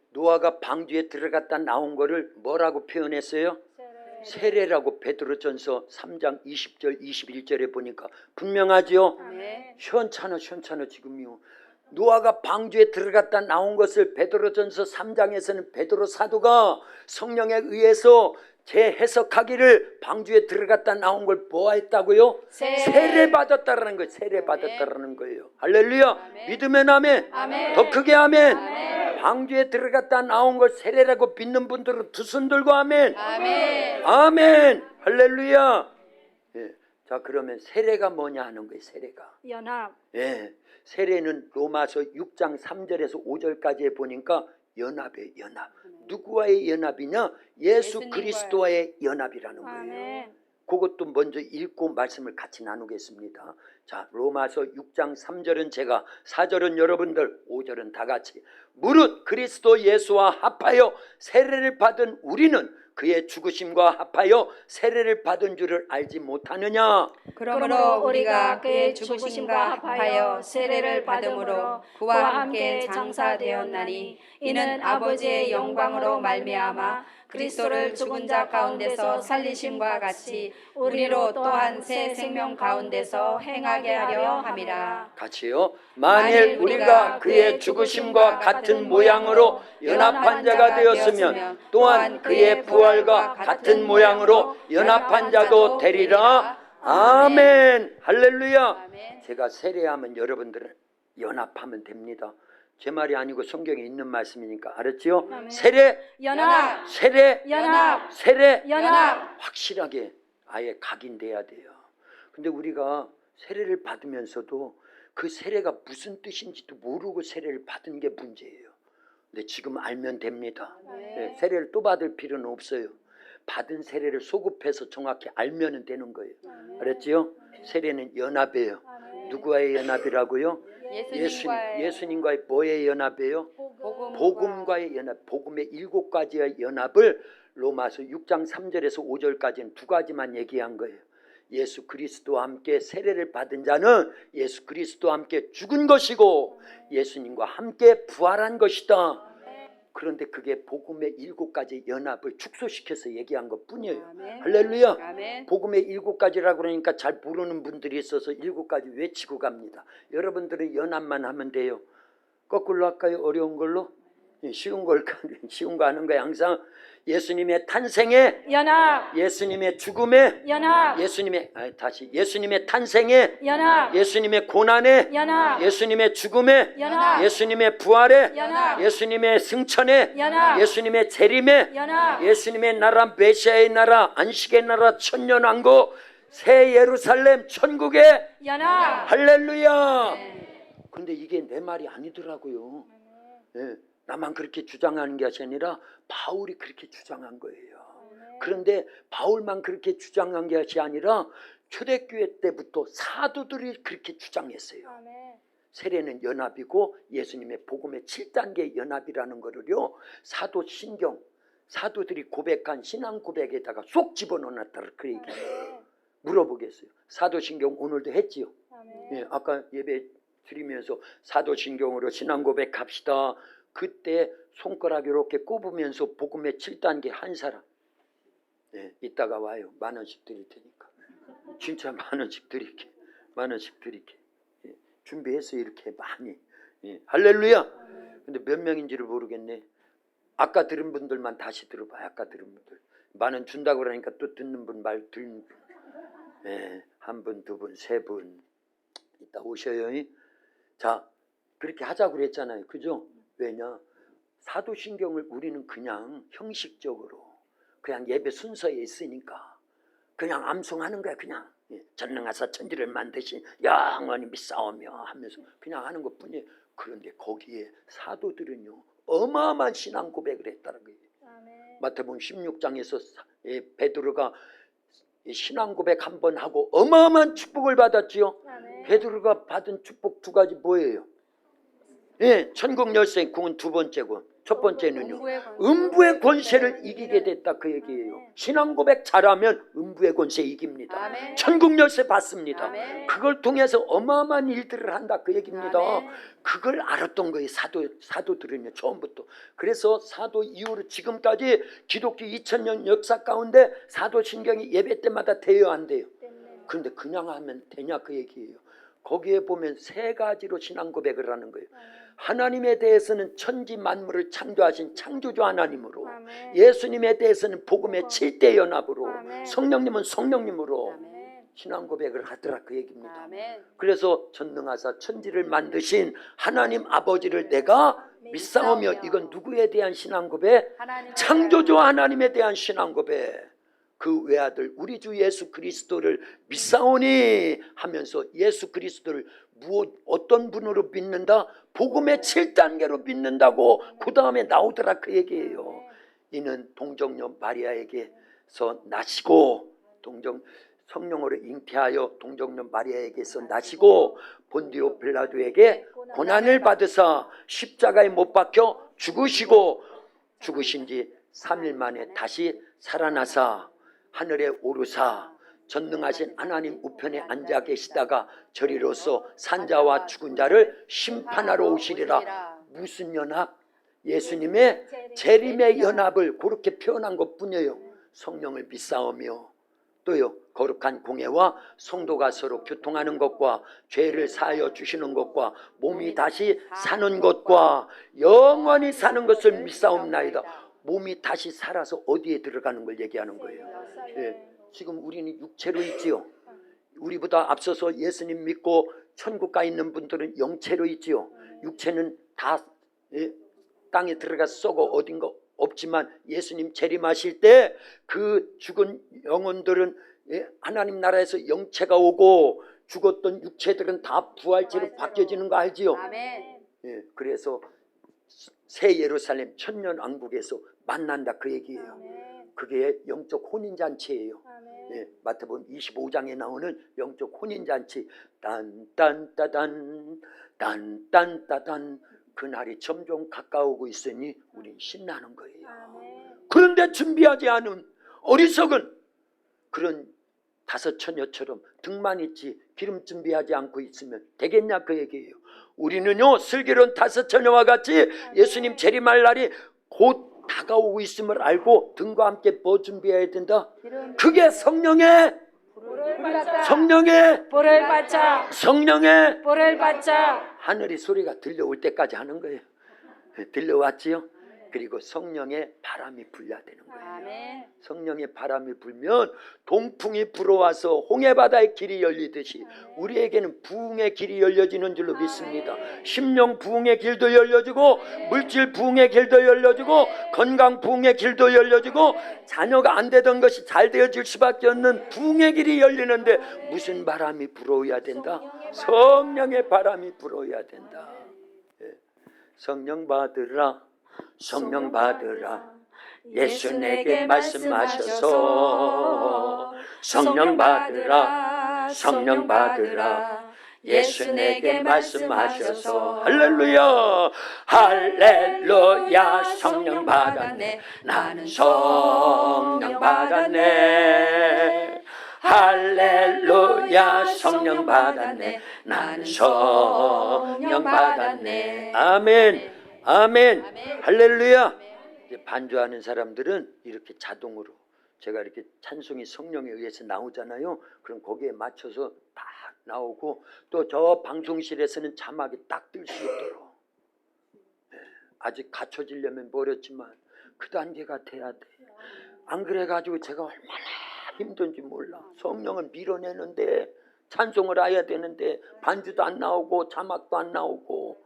[SPEAKER 1] 노아가 방주에 들어갔다 나온 거를 뭐라고 표현했어요? 세례라고. 베드로전서 3장 20절 21절에 보니까 분명하지요. 시원찮아 지금요. 노아가 방주에 들어갔다 나온 것을 베드로전서 3장에서는 베드로 사도가 성령에 의해서 재해석하기를 방주에 들어갔다 나온 걸 보아했다고요? 세례 받았다라는 거예요. 세례 받았다라는 거예요. 할렐루야.
[SPEAKER 2] 아멘.
[SPEAKER 1] 믿으면 아멘.
[SPEAKER 2] 아멘.
[SPEAKER 1] 더 크게 아멘.
[SPEAKER 2] 아멘.
[SPEAKER 1] 방주에 들어갔다 나온 걸 세례라고 믿는 분들은 두 손 들고 아멘.
[SPEAKER 2] 아멘.
[SPEAKER 1] 아멘. 할렐루야. 자, 그러면 세례가 뭐냐 하는 거예요. 세례가.
[SPEAKER 3] 연합.
[SPEAKER 1] 세례는 로마서 6장 3절에서 5절까지에 보니까 연합이에요. 연합. 누구와의 연합이냐? 예수
[SPEAKER 2] 예수님과의.
[SPEAKER 1] 그리스도와의 연합이라는 거예요.
[SPEAKER 3] 아멘.
[SPEAKER 1] 그것도 먼저 읽고 말씀을 같이 나누겠습니다. 자, 로마서 6장 3절은 제가, 4절은 여러분들, 5절은 다 같이. 무릇 그리스도 예수와 합하여 세례를 받은 우리는 그의 죽으심과 합하여 세례를 받은 줄을 알지 못하느냐?
[SPEAKER 2] 그러므로 우리가 그의 죽으심과 합하여 세례를 받음으로 그와 함께 장사되었나니 이는 아버지의 영광으로 말미암아 그리스도를 죽은 자 가운데서 살리심과 같이 우리로 또한 새 생명 가운데서 행하게 하려 함이라.
[SPEAKER 1] 같이요. 만일 우리가 그의 죽으심과 같은 모양으로 연합한 자가 되었으면 또한 그의 부활과 같은 모양으로 연합한 자도 되리라. 아멘. 할렐루야.
[SPEAKER 2] 아멘.
[SPEAKER 1] 제가 세례하면 여러분들은 연합하면 됩니다. 제 말이 아니고 성경에 있는 말씀이니까. 알았지요?
[SPEAKER 3] 아멘.
[SPEAKER 1] 세례,
[SPEAKER 3] 연합.
[SPEAKER 1] 세례,
[SPEAKER 3] 연합.
[SPEAKER 1] 세례,
[SPEAKER 3] 연합.
[SPEAKER 1] 확실하게 아예 각인돼야 돼요. 근데 우리가 세례를 받으면서도 그 세례가 무슨 뜻인지도 모르고 세례를 받은 게 문제예요. 근데 지금 알면 됩니다. 세례를 또 받을 필요는 없어요. 받은 세례를 소급해서 정확히 알면 되는 거예요. 알았지요? 세례는 연합이에요. 누구와의 연합이라고요? 예수님과의 뭐의 연합이에요? 복음과의 연합. 복음의 7가지의 연합을 로마서 6장 3절에서 5절까지는 2가지만 얘기한 거예요. 예수 그리스도와 함께 세례를 받은 자는 예수 그리스도와 함께 죽은 것이고 예수님과 함께 부활한 것이다. 그런데 그게 복음의 7가지 연합을 축소시켜서 얘기한 것뿐이에요.
[SPEAKER 2] 아멘.
[SPEAKER 1] 할렐루야.
[SPEAKER 2] 아멘.
[SPEAKER 1] 복음의 7가지라고 그러니까 잘 모르는 분들이 있어서 7가지 외치고 갑니다. 여러분들은 연합만 하면 돼요. 거꾸로 할까요? 어려운 걸로? 쉬운 거 하는 거예요. 항상 예수님의 탄생에,
[SPEAKER 3] 연합.
[SPEAKER 1] 예수님의 죽음에,
[SPEAKER 3] 연합.
[SPEAKER 1] 예수님의 탄생에,
[SPEAKER 3] 연합.
[SPEAKER 1] 예수님의 고난에,
[SPEAKER 3] 연합.
[SPEAKER 1] 예수님의 죽음에,
[SPEAKER 3] 연합.
[SPEAKER 1] 예수님의 부활에,
[SPEAKER 3] 연합.
[SPEAKER 1] 예수님의 승천에,
[SPEAKER 3] 연합.
[SPEAKER 1] 예수님의 재림에,
[SPEAKER 3] 연합.
[SPEAKER 1] 예수님의 나라, 메시아의 나라, 안식의 나라, 천년왕국, 새 예루살렘, 천국의
[SPEAKER 3] 연합.
[SPEAKER 1] 할렐루야. 근데 이게 내 말이 아니더라고요. 예, 나만 그렇게 주장하는 것이 아니라 바울이 그렇게 주장한 거예요. 그런데 바울만 그렇게 주장한 것이 아니라 초대교회 때부터 사도들이 그렇게 주장했어요. 세례는 연합이고 예수님의 복음의 7단계 연합이라는 거를요, 사도신경, 사도들이 고백한 신앙 고백에다가 쏙 집어넣었다 그 얘기예요. 물어보겠어요. 사도신경 오늘도 했지요. 예, 아까 예배 드리면서 사도신경으로 신앙 고백합시다. 그때 손가락 이렇게 꼽으면서 복음의 7단계 한 사람, 예, 이따가 와요. 10,000원씩 드릴 테니까. 진짜 10,000원씩 드릴게. 10,000원씩 드릴게. 예, 준비해서 이렇게 많이. 예, 할렐루야. 근데 몇 명인지를 모르겠네. 아까 들은 분들만 다시 들어봐요. 아까 들은 분들. 10,000원 준다고 그러니까 또 듣는 분 말 듣는 분. 예, 한 분, 두 분, 세 분. 이따 오셔요. 자, 그렇게 하자고 그랬잖아요. 그죠? 왜냐? 사도신경을 우리는 그냥 형식적으로 그냥 예배 순서에 있으니까 그냥 암송하는 거야. 그냥 전능하사 천지를 만드신 영원히 믿사오며 하면서 그냥 하는 것뿐이에요. 그런데 거기에 사도들은요 어마어마한 신앙 고백을 했다는 거예요. 마태복음 16장에서 베드로가 신앙 고백 한 번 하고 어마어마한 축복을 받았지요. 베드로가 받은 축복 두 가지 뭐예요? 예, 천국 열쇠 궁은 두 번째고 첫 번째는요 음부의 권세를 이기게 됐다 그 얘기예요. 신앙 고백 잘하면 음부의 권세 이깁니다.
[SPEAKER 2] 아멘.
[SPEAKER 1] 천국 열쇠 받습니다.
[SPEAKER 2] 아멘.
[SPEAKER 1] 그걸 통해서 어마어마한 일들을 한다 그 얘기입니다.
[SPEAKER 2] 아멘.
[SPEAKER 1] 그걸 알았던 거예요. 사도들은요 처음부터. 그래서 사도 이후로 지금까지 기독교 2000년 역사 가운데 사도신경이 예배 때마다 돼야 안 돼요. 그런데 그냥 하면 되냐 그 얘기예요. 거기에 보면 세 가지로 신앙 고백을 하는 거예요. 하나님에 대해서는 천지 만물을 창조하신 창조주 하나님으로, 예수님에 대해서는 복음의 7대 연합으로, 성령님은 성령님으로 신앙 고백을 하더라 그 얘기입니다.
[SPEAKER 2] 아멘.
[SPEAKER 1] 그래서 전능하사 천지를 만드신 하나님 아버지를 내가 믿사오며, 이건 누구에 대한 신앙 고백? 창조주 하나님에 대한 신앙 고백. 그 외아들 우리 주 예수 그리스도를 믿사오니 하면서 예수 그리스도를 어떤 분으로 믿는다? 복음의 7단계로 믿는다고 그 다음에 나오더라 그 얘기예요. 이는 동정녀 마리아에게서 나시고 성령으로 잉태하여 동정녀 마리아에게서 나시고 본디오 빌라도에게 고난을 받으사 십자가에 못 박혀 죽으신 지 3일 만에 다시 살아나사 하늘에 오르사 전능하신 하나님 우편에 앉아 계시다가 저리로서 산자와 죽은 자를 심판하러 오시리라. 무슨 연합? 예수님의 재림의 연합을 그렇게 표현한 것뿐이에요. 성령을 믿사오며 또요 거룩한 공예와 성도가 서로 교통하는 것과 죄를 사하여 주시는 것과 몸이 다시 사는 것과 영원히 사는 것을 믿사옵나이다. 몸이 다시 살아서 어디에 들어가는 걸 얘기하는 거예요. 예, 지금 우리는 육체로 있지요. 우리보다 앞서서 예수님 믿고 천국 가 있는 분들은 영체로 있지요. 육체는 다 땅에 들어가서 썩어 어딘가 없지만 예수님 재림하실 때 그 죽은 영혼들은 하나님 나라에서 영체가 오고 죽었던 육체들은 다 부활체로 바뀌어지는 거 알지요?
[SPEAKER 2] 아멘.
[SPEAKER 1] 예, 그래서 새 예루살렘 천년왕국에서 만난다 그 얘기예요. 그게 영적 혼인잔치예요. 예, 마태복음 25장에 나오는 영적 혼인잔치. 딴딴따단 딴딴따단 그날이 점점 가까우고 있으니 우린 신나는 거예요. 그런데 준비하지 않은 어리석은 그런 다섯 처녀처럼 등만 있지 기름 준비하지 않고 있으면 되겠냐 그 얘기예요. 우리는요 슬기로운 다섯 처녀와 같이 예수님 재림할 날이 곧 다가오고 있음을 알고 등과 함께 뭐 준비해야 된다? 그게 성령의 불을 받자 하늘이 소리가 들려올 때까지 하는 거예요. 들려왔지요? 그리고 성령의 바람이 불려야 되는 거예요.
[SPEAKER 2] 아멘.
[SPEAKER 1] 성령의 바람이 불면 동풍이 불어와서 홍해바다의 길이 열리듯이 우리에게는 부흥의 길이 열려지는 줄로 믿습니다. 심령 부흥의 길도 열려지고 물질 부흥의 길도 열려지고 건강 부흥의 길도 열려지고 자녀가 안 되던 것이 잘 되어질 수밖에 없는 부흥의 길이 열리는데 무슨 바람이 불어야 된다? 성령의 바람이 불어야 된다. 예. 성령 받으라, 성령 받으라. 예수 내게 말씀하셔서 성령 받으라, 성령 받으라. 예수 내게 말씀하셔서 할렐루야, 할렐루야. 성령 받았네, 나는 성령 받았네. 할렐루야, 성령 받았네, 나는 성령 받았네. 아멘, 아멘, 할렐루야. 이제 반주하는 사람들은 이렇게 자동으로 제가 이렇게 찬송이 성령에 의해서 나오잖아요. 그럼 거기에 맞춰서 딱 나오고 또 저 방송실에서는 자막이 딱 뜰 수 있도록 아직 갖춰지려면 멀었지만 그 단계가 돼야 돼. 안 그래가지고 제가 얼마나 힘든지 몰라. 성령을 밀어내는데 찬송을 해야 되는데 반주도 안 나오고 자막도 안 나오고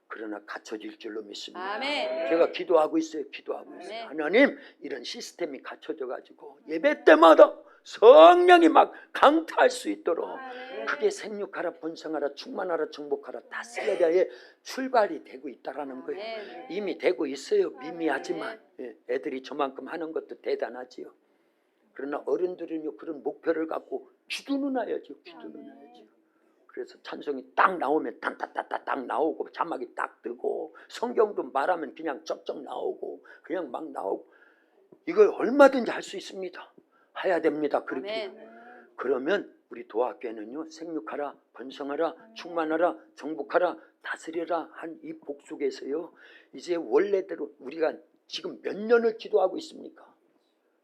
[SPEAKER 1] 그러나 갖춰질 줄로 믿습니다.
[SPEAKER 2] 아멘.
[SPEAKER 1] 제가 기도하고 있어요. 기도하고 있어요.
[SPEAKER 2] 아멘.
[SPEAKER 1] 하나님 이런 시스템이 갖춰져 가지고 예배 때마다 성령이 막 강타할 수 있도록 그게 생육하라, 번성하라, 충만하라, 정복하라, 다스려야의 출발이 되고 있다라는 거예요.
[SPEAKER 2] 아멘.
[SPEAKER 1] 이미 되고 있어요. 미미하지만 애들이 저만큼 하는 것도 대단하지요. 그러나 어른들은요 그런 목표를 갖고 기도는 해야죠. 기도는 해야죠. 그래서 찬송이 딱 나오면 딱 나오고 자막이 딱 뜨고 성경도 말하면 그냥 쩍쩍 나오고 그냥 막 나오고 이걸 얼마든지 할 수 있습니다. 해야 됩니다. 그렇게.
[SPEAKER 2] 아멘.
[SPEAKER 1] 그러면 우리 도학교에는요 생육하라, 번성하라, 충만하라, 정복하라, 다스려라 한 이 복 속에서요 이제 원래대로 우리가 지금 몇 년을 기도하고 있습니까?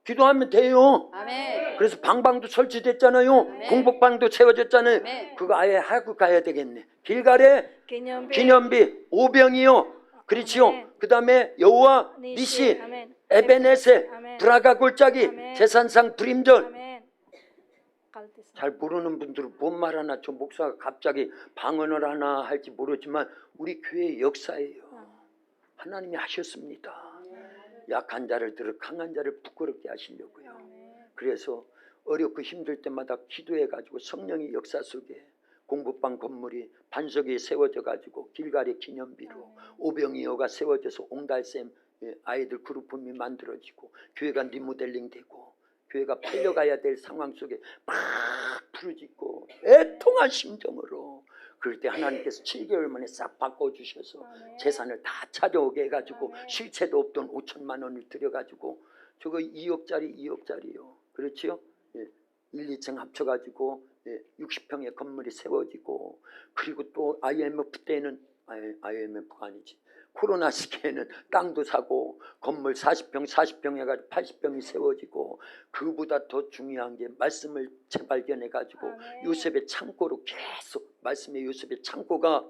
[SPEAKER 1] 기도하면 돼요.
[SPEAKER 2] 아멘.
[SPEAKER 1] 그래서 방방도 설치됐잖아요.
[SPEAKER 2] 아멘.
[SPEAKER 1] 공복방도 채워졌잖아요.
[SPEAKER 2] 아멘.
[SPEAKER 1] 그거 아예 하고 가야 되겠네. 길갈에 기념비 5병이요. 그렇지요.
[SPEAKER 3] 아멘.
[SPEAKER 1] 그 다음에 여호와 니시,
[SPEAKER 3] 아멘.
[SPEAKER 1] 에베네세,
[SPEAKER 3] 아멘.
[SPEAKER 1] 브라가 골짜기,
[SPEAKER 3] 아멘.
[SPEAKER 1] 제산상 불임절.
[SPEAKER 3] 아멘. 갈대산.
[SPEAKER 1] 잘 모르는 분들은 뭔 말 하나 저 목사가 갑자기 방언을 하나 할지 모르지만 우리 교회의 역사예요. 하나님이 하셨습니다. 약한 자를 들어 강한 자를 부끄럽게 하시려고요. 그래서 어렵고 힘들 때마다 기도해가지고 성령의 역사 속에 공부방 건물이 반석이 세워져 가지고 길갈의 기념비로 오병이어가 세워져서 옹달샘 아이들 그룹품이 만들어지고 교회가 리모델링 되고 교회가 팔려가야 될 상황 속에 막 부르짖고 애통한 심정으로 그럴 때 하나님께서 7개월 만에 싹 바꿔주셔서 재산을 다 찾아오게 해가지고 실체도 없던 5천만 원을 들여가지고 저거 2억짜리요. 그렇지요? 1, 2층 합쳐가지고 60평의 건물이 세워지고 그리고 또 IMF 때는 IMF가 아니지. 코로나 시기에는 땅도 사고 건물 40평 해가지고 80평이 세워지고 그보다 더 중요한 게 말씀을 재발견해가지고 요셉의 창고로 계속 말씀의 요셉의 창고가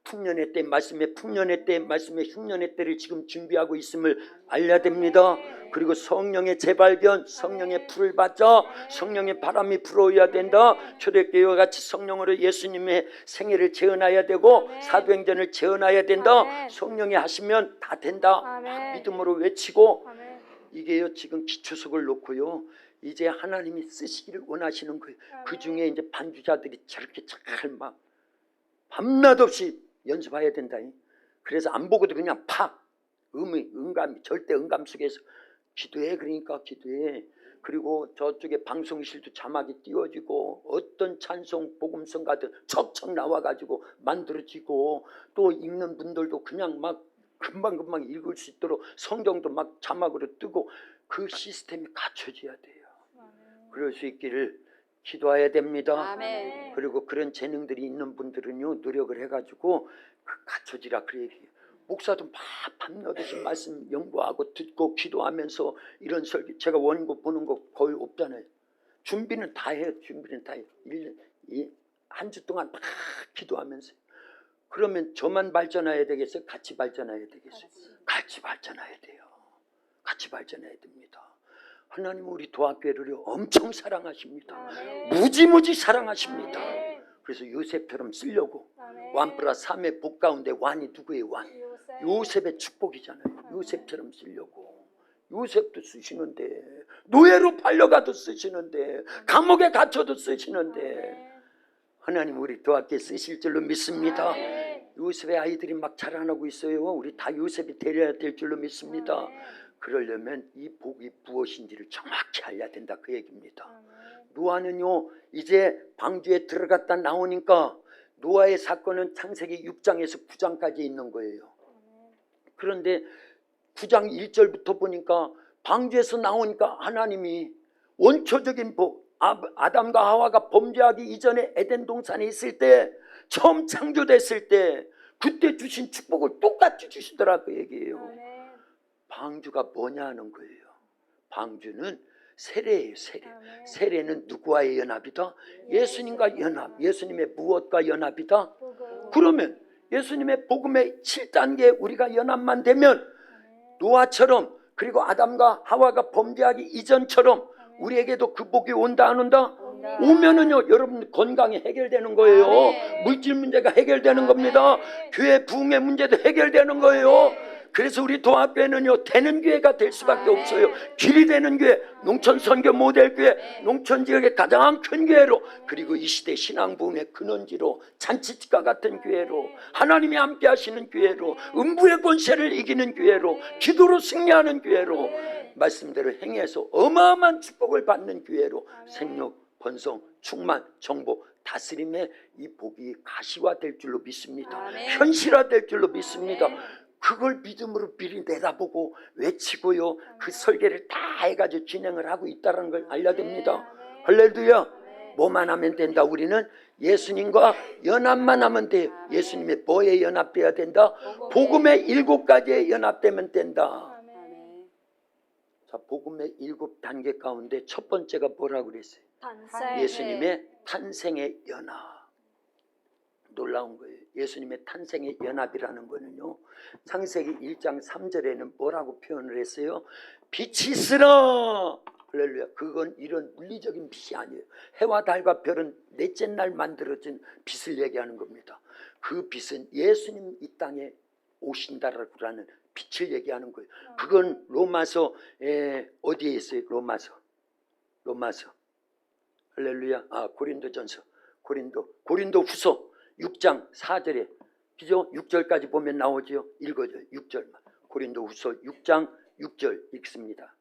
[SPEAKER 1] 풍년의 때 말씀의 풍년의 때 말씀의 흉년의 때를 지금 준비하고 있음을 알려야 됩니다. 그리고 성령의 재발견 성령의 불을 받자 성령의 바람이 불어야 된다. 초대교회와 같이 성령으로 예수님의 생애를 재현해야 되고 사도행전을 재현해야 된다. 성령이 하시면 다 된다. 믿음으로 외치고 이게요 지금 기초석을 놓고요 이제 하나님이 쓰시기를 원하시는 거예요. 그 중에 이제 반주자들이 저렇게 잘 막 밤낮 없이 연습해야 된다. 그래서 안 보고도 그냥 팍 음감 절대 음감 속에서 기도해. 그러니까 기도해. 그리고 저쪽에 방송실도 자막이 띄워지고 어떤 찬송 복음성가들 척척 나와가지고 만들어지고 또 읽는 분들도 그냥 막 금방금방 읽을 수 있도록 성경도 막 자막으로 뜨고 그 시스템이 갖춰져야 돼요. 그럴 수 있기를 기도해야 됩니다.
[SPEAKER 2] 아멘.
[SPEAKER 1] 그리고 그런 재능들이 있는 분들은요 노력을 해가지고 그 갖춰지라 그래 얘기해요. 목사도 막 밤낮없이 말씀 연구하고 듣고 기도하면서 이런 설교 제가 원고 보는 거 거의 없잖아요. 준비는 다 해요. 준비는 다 해요. 한 주 동안 막 기도하면서 그러면 저만 발전해야 되겠어요? 같이 발전해야 되겠어요? 같이 발전해야 돼요. 같이 발전해야 됩니다. 하나님은 우리 도학교를 엄청 사랑하십니다.
[SPEAKER 3] 아멘.
[SPEAKER 1] 무지무지 사랑하십니다.
[SPEAKER 3] 아멘.
[SPEAKER 1] 그래서 요셉처럼 쓰려고
[SPEAKER 3] 아멘.
[SPEAKER 1] 1+3의 복 가운데 완이 누구예요? 완.
[SPEAKER 3] 요셉.
[SPEAKER 1] 요셉의 축복이잖아요. 요셉처럼 쓰려고. 요셉도 쓰시는데, 노예로 팔려가도 쓰시는데, 감옥에 갇혀도 쓰시는데,
[SPEAKER 3] 아멘.
[SPEAKER 1] 하나님 우리 도학교에 쓰실 줄로 믿습니다.
[SPEAKER 3] 아멘.
[SPEAKER 1] 요셉의 아이들이 막 자라나고 있어요. 우리 다 요셉이 되려야 될 줄로 믿습니다.
[SPEAKER 3] 아멘.
[SPEAKER 1] 그러려면 이 복이 무엇인지를 정확히 알아야 된다, 그 얘기입니다.
[SPEAKER 3] 아멘.
[SPEAKER 1] 노아는요, 이제 방주에 들어갔다 나오니까 노아의 사건은 창세기 6장에서 9장까지 있는 거예요. 그런데 9장 1절부터 보니까 방주에서 나오니까 하나님이 원초적인 복, 아담과 하와가 범죄하기 이전에 에덴 동산에 있을 때, 처음 창조됐을 때 그때 주신 축복을 똑같이 주시더라, 그 얘기예요.
[SPEAKER 3] 아멘.
[SPEAKER 1] 방주가 뭐냐 하는 거예요. 방주는 세례예요, 세례.
[SPEAKER 3] 아멘.
[SPEAKER 1] 세례는 누구와의 연합이다? 예수님과 연합. 예수님의 무엇과 연합이다?
[SPEAKER 3] 복음.
[SPEAKER 1] 그러면 예수님의 복음의 7단계 우리가 연합만 되면 노아처럼, 그리고 아담과 하와가 범죄하기 이전처럼 우리에게도 그 복이 온다 안 온다?
[SPEAKER 3] 온다.
[SPEAKER 1] 오면은요, 여러분 건강이 해결되는 거예요.
[SPEAKER 2] 아멘.
[SPEAKER 1] 물질 문제가 해결되는
[SPEAKER 2] 아멘.
[SPEAKER 1] 겁니다. 교회 부흥의 문제도 해결되는 거예요. 그래서 우리 도학교에는요, 되는 교회가 될 수밖에
[SPEAKER 2] 아멘.
[SPEAKER 1] 없어요. 길이 되는 교회, 농촌 선교 모델 교회, 농촌 지역의 가장 큰 교회로, 그리고 이 시대 신앙 부흥의 근원지로, 잔치집과 같은 교회로, 하나님이 함께 하시는 교회로, 음부의 권세를 이기는 교회로, 기도로 승리하는 교회로, 말씀대로 행해서 어마어마한 축복을 받는 교회로, 생육, 번성, 충만, 정복, 다스림의 이 복이 가시화될 줄로 믿습니다.
[SPEAKER 2] 아멘.
[SPEAKER 1] 현실화될 줄로 믿습니다. 그걸 믿음으로 미리 내다보고 외치고요, 그 설계를 다 해가지고 진행을 하고 있다는 걸 알려야 됩니다. 할렐루야. 뭐만 하면 된다? 우리는 예수님과 연합만 하면 돼요. 예수님의 뭐에 연합돼야 된다? 복음의 7가지에 연합되면 된다.
[SPEAKER 2] 아멘.
[SPEAKER 1] 자, 복음의 7단계 가운데 첫 번째가 뭐라고 그랬어요?
[SPEAKER 3] 탄생.
[SPEAKER 1] 예수님의 탄생의 연합. 놀라운 거예요. 예수님의 탄생의 연합이라는 거는요, 창세기 1장 3절에는 뭐라고 표현을 했어요? 빛이 있으라. 할렐루야. 그건 이런 물리적인 빛이 아니에요. 해와 달과 별은 넷째 날 만들어진 빛을 얘기하는 겁니다. 그 빛은 예수님 이 땅에 오신다라는 빛을 얘기하는 거예요. 그건 로마서 어디에 있어요? 로마서 할렐루야. 고린도전서, 고린도후서 6장 4절에, 그죠? 6절까지 보면 나오죠. 읽어줘요. 6절만. 고린도후서 6장 6절 읽습니다.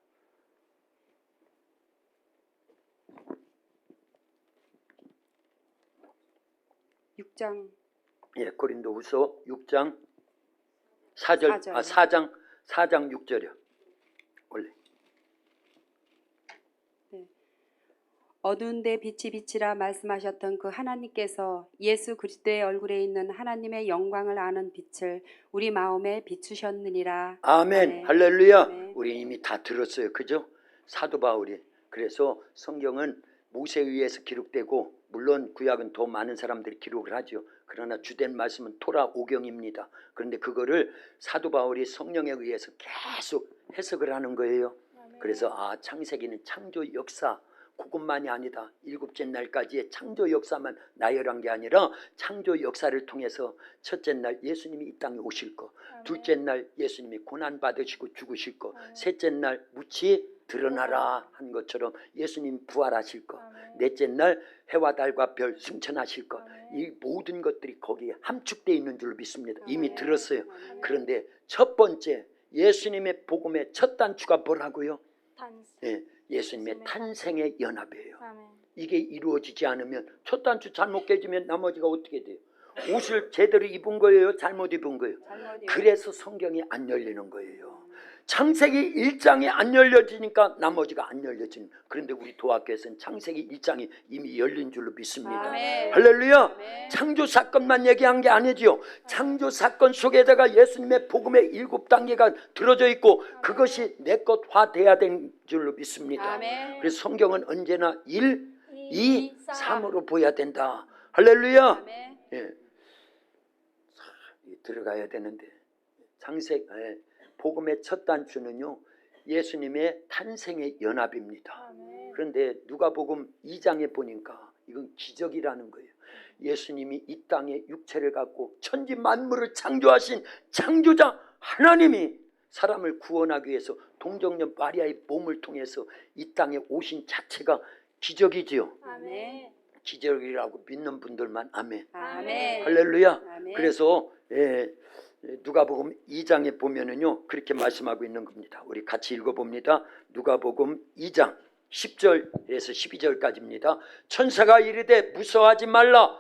[SPEAKER 1] 예, 고린도후서 6장 4절. 4장 6절이요. 원래.
[SPEAKER 2] 어두운 데 빛이 비치라 말씀하셨던 그 하나님께서 예수 그리스도의 얼굴에 있는 하나님의 영광을 아는 빛을 우리 마음에 비추셨느니라.
[SPEAKER 1] 아멘.
[SPEAKER 2] 아멘.
[SPEAKER 1] 할렐루야.
[SPEAKER 2] 아멘.
[SPEAKER 1] 우리 이미 다 들었어요. 그죠? 사도 바울이. 그래서 성경은 모세에 의해서 기록되고, 물론 구약은 더 많은 사람들이 기록을 하죠. 그러나 주된 말씀은 토라 오경입니다. 그런데 그거를 사도 바울이 성령에 의해서 계속 해석을 하는 거예요. 그래서 창세기는 창조 역사, 그것만이 아니다. 7째 날까지의 창조 역사만 나열한 게 아니라 창조 역사를 통해서 첫째 날 예수님이 이 땅에 오실 거, 둘째 날 예수님이 고난 받으시고 죽으실 거, 셋째 날 무치 드러나라 한 것처럼 예수님 부활하실 거, 넷째 날 해와 달과 별 승천하실 거, 이 모든 것들이 거기에 함축되어 있는 줄 믿습니다. 이미 들었어요. 그런데 첫 번째 예수님의 복음의 첫 단추가 뭐라고요? 네, 예수님의 탄생의 연합이에요.
[SPEAKER 3] 아멘.
[SPEAKER 1] 이게 이루어지지 않으면, 첫 단추 잘못 깨지면 나머지가 어떻게 돼요? 옷을 제대로 입은 거예요? 잘못 입은 거예요? 그래서 성경이 안 열리는 거예요. 창세기 1장이 안 열려지니까 나머지가 안 열려지는. 그런데 우리 도학교에서는 창세기 1장이 이미 열린 줄로 믿습니다.
[SPEAKER 2] 아멘.
[SPEAKER 1] 할렐루야.
[SPEAKER 2] 아멘.
[SPEAKER 1] 창조 사건만 얘기한 게 아니지요. 창조 사건 속에다가 예수님의 복음의 7단계가 들어져 있고, 그것이 내 것화돼야 된 줄로 믿습니다.
[SPEAKER 2] 아멘.
[SPEAKER 1] 그래서 성경은 언제나 1, 2,
[SPEAKER 3] 3.
[SPEAKER 1] 3으로 보여야 된다. 할렐루야.
[SPEAKER 2] 아멘.
[SPEAKER 1] 예. 들어가야 되는데 복음의 첫 단추는요 예수님의 탄생의 연합입니다. 그런데 누가복음 2장에 보니까 이건 기적이라는 거예요. 예수님이 이 땅에 육체를 갖고 천지 만물을 창조하신 창조자 하나님이 사람을 구원하기 위해서 동정녀 마리아의 몸을 통해서 이 땅에 오신 자체가 기적이지요.
[SPEAKER 3] 아멘.
[SPEAKER 1] 기적이라고 믿는 분들만 아멘.
[SPEAKER 2] 아멘.
[SPEAKER 1] 할렐루야.
[SPEAKER 2] 아멘.
[SPEAKER 1] 그래서 누가복음 2장에 보면은요 그렇게 말씀하고 있는 겁니다. 우리 같이 읽어봅니다. 누가복음 2장 10절에서 12절까지입니다. 천사가 이르되 무서워하지 말라.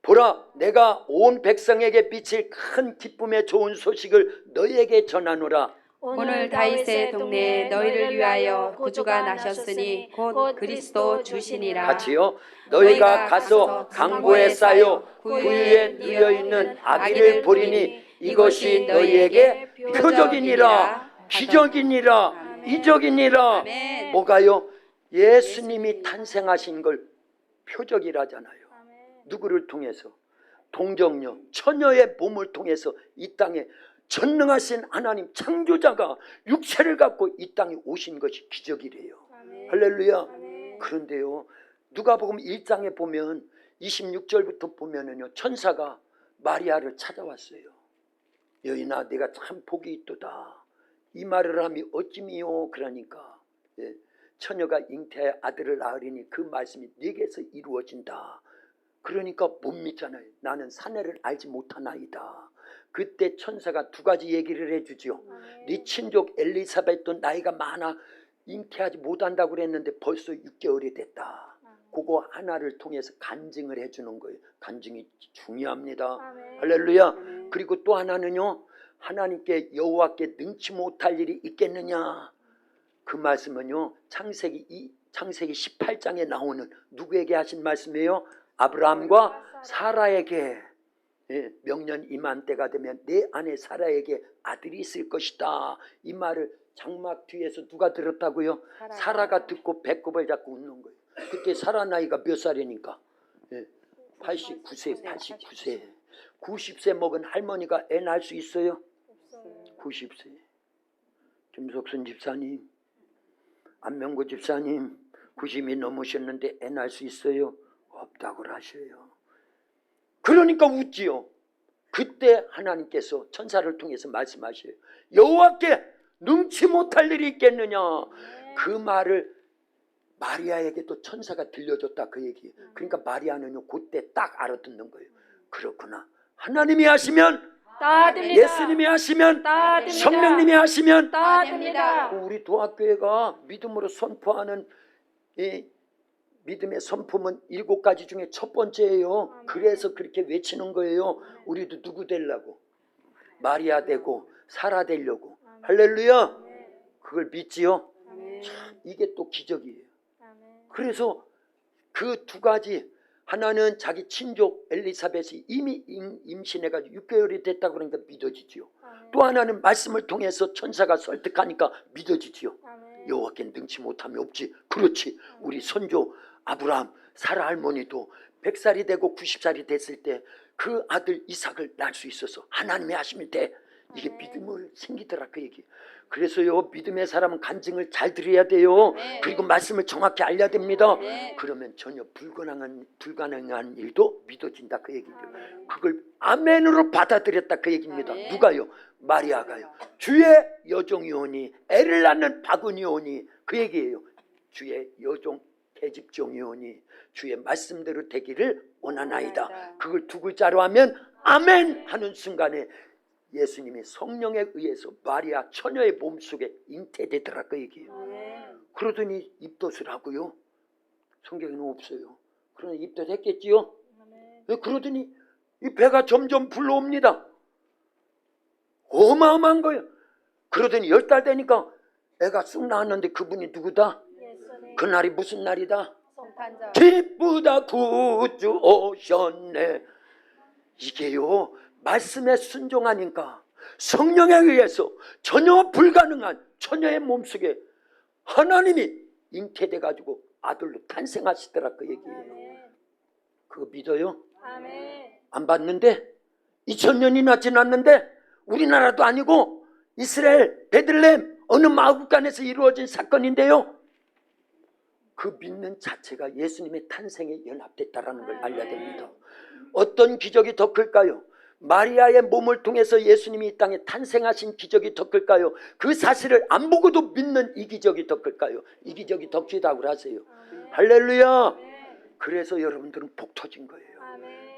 [SPEAKER 1] 보라, 내가 온 백성에게 비칠 큰 기쁨의 좋은 소식을 너희에게 전하노라.
[SPEAKER 2] 오늘 다윗의 동네에 너희를 위하여 구주가 나셨으니 곧 그리스도 주시니라.
[SPEAKER 1] 같이요. 너희가 가서 강보에 쌓여 그 위에 누워있는 아기를 보리니 이것이 너희에게 표적이니라. 기적이니라. 이적이니라.
[SPEAKER 2] 아멘.
[SPEAKER 1] 뭐가요? 예수님이 탄생하신 걸 표적이라잖아요. 누구를 통해서? 동정녀 처녀의 몸을 통해서 이 땅에 전능하신 하나님 창조자가 육체를 갖고 이 땅에 오신 것이 기적이래요. 할렐루야. 그런데요 누가복음 1장에 보면 26절부터 보면은요 천사가 마리아를 찾아왔어요. 여인아 내가 참 복이 있도다. 이 말을 함이 어찌미요. 그러니까 처녀가 잉태하여 아들을 낳으리니 그 말씀이 네게서 이루어진다. 그러니까 못 믿잖아요. 나는 사내를 알지 못하나이다. 그때 천사가 두 가지 얘기를 해주죠. 네 친족 엘리사벳도 나이가 많아 잉태하지 못한다고 그랬는데 벌써 6개월이 됐다. 그거 하나를 통해서 간증을 해주는 거예요. 간증이 중요합니다. 할렐루야. 그리고 또 하나는요 하나님께 여호와께 능치 못할 일이 있겠느냐. 그 말씀은요 창세기 18장에 나오는 누구에게 하신 말씀이에요? 아브라함과 사라에게. 명년 이맘때가 되면 내 아내 사라에게 아들이 있을 것이다. 이 말을 장막 뒤에서 누가 들었다고요? 사라가 듣고 배꼽을 잡고 웃는 거예요. 그때 사라 나이가 몇 살이니까? 89세. 90세 먹은 할머니가 애 낳을 수 있어요? 90세. 김석순 집사님, 안명구 집사님 90이 넘으셨는데 애 낳을 수 있어요? 없다고 하셔요. 그러니까 웃지요. 그때 하나님께서 천사를 통해서 말씀하셔요. 여호와께 능치 못할 일이 있겠느냐. 그 말을 마리아에게도 천사가 들려줬다 그 얘기예요. 그러니까 마리아는요 그때 딱 알아듣는 거예요. 그렇구나. 하나님이 하시면
[SPEAKER 3] 다 됩니다.
[SPEAKER 1] 예수님이 하시면
[SPEAKER 3] 다 됩니다.
[SPEAKER 1] 성령님이 하시면
[SPEAKER 3] 다 됩니다.
[SPEAKER 1] 우리 도학교회가 믿음으로 선포하는 이 믿음의 선포는 7가지 중에 첫 번째예요. 그래서 그렇게 외치는 거예요. 우리도 누구 되려고? 마리아 되고 사라 되려고. 할렐루야. 그걸 믿지요? 참 이게 또 기적이에요. 그래서 그 두 가지 하나는 자기 친족 엘리사벳이 이미 임신해가지고 6개월이 됐다고 그러니까 믿어지지요. 또 하나는 말씀을 통해서 천사가 설득하니까 믿어지지요. 여호와께 능치 못함이 없지. 그렇지. 우리 선조 아브라함 사라 할머니도 100살이 되고 90살이 됐을 때 그 아들 이삭을 낳을 수 있어서 하나님이 하시면 돼. 이게 믿음을 생기더라 그 얘기. 그래서요 믿음의 사람은 간증을 잘 드려야 돼요. 그리고 말씀을 정확히 알려야 됩니다. 그러면 전혀 불가능한 일도 믿어진다 그 얘기죠. 그걸 아멘으로 받아들였다 그 얘기입니다. 누가요? 마리아가요. 주의 여종이오니 애를 낳는 바구니오니 그 얘기예요. 주의 여종 계집종이오니 주의 말씀대로 되기를 원하나이다. 그걸 두 글자로 하면 아멘 하는 순간에 예수님이 성령에 의해서 마리아 처녀의 몸속에 잉태되더라 그 얘기예요. 그러더니 입덧을 하고요. 성경에는 없어요. 그러니 입덧했겠지요. 그러더니 이 배가 점점 불러옵니다. 어마어마한 거예요. 그러더니 10달 되니까 애가 쑥 나왔는데 그분이 누구다? 그날이 무슨 날이다? 기쁘다 구주 오셨네. 이게요 말씀에 순종하니까 성령에 의해서 전혀 불가능한 처녀의 몸속에 하나님이 잉태돼 가지고 아들로 탄생하시더라 그 얘기예요. 그거 믿어요? 안 봤는데 2000년이나 지났는데 우리나라도 아니고 이스라엘 베들레헴 어느 마구간에서 이루어진 사건인데요. 그 믿는 자체가 예수님의 탄생에 연합됐다라는 걸 알려야 됩니다. 어떤 기적이 더 클까요? 마리아의 몸을 통해서 예수님이 이 땅에 탄생하신 기적이 더 클까요? 그 사실을 안 보고도 믿는 이 기적이 더 클까요? 이 기적이 더 크다고 하세요. 할렐루야. 그래서 여러분들은 복 터진 거예요.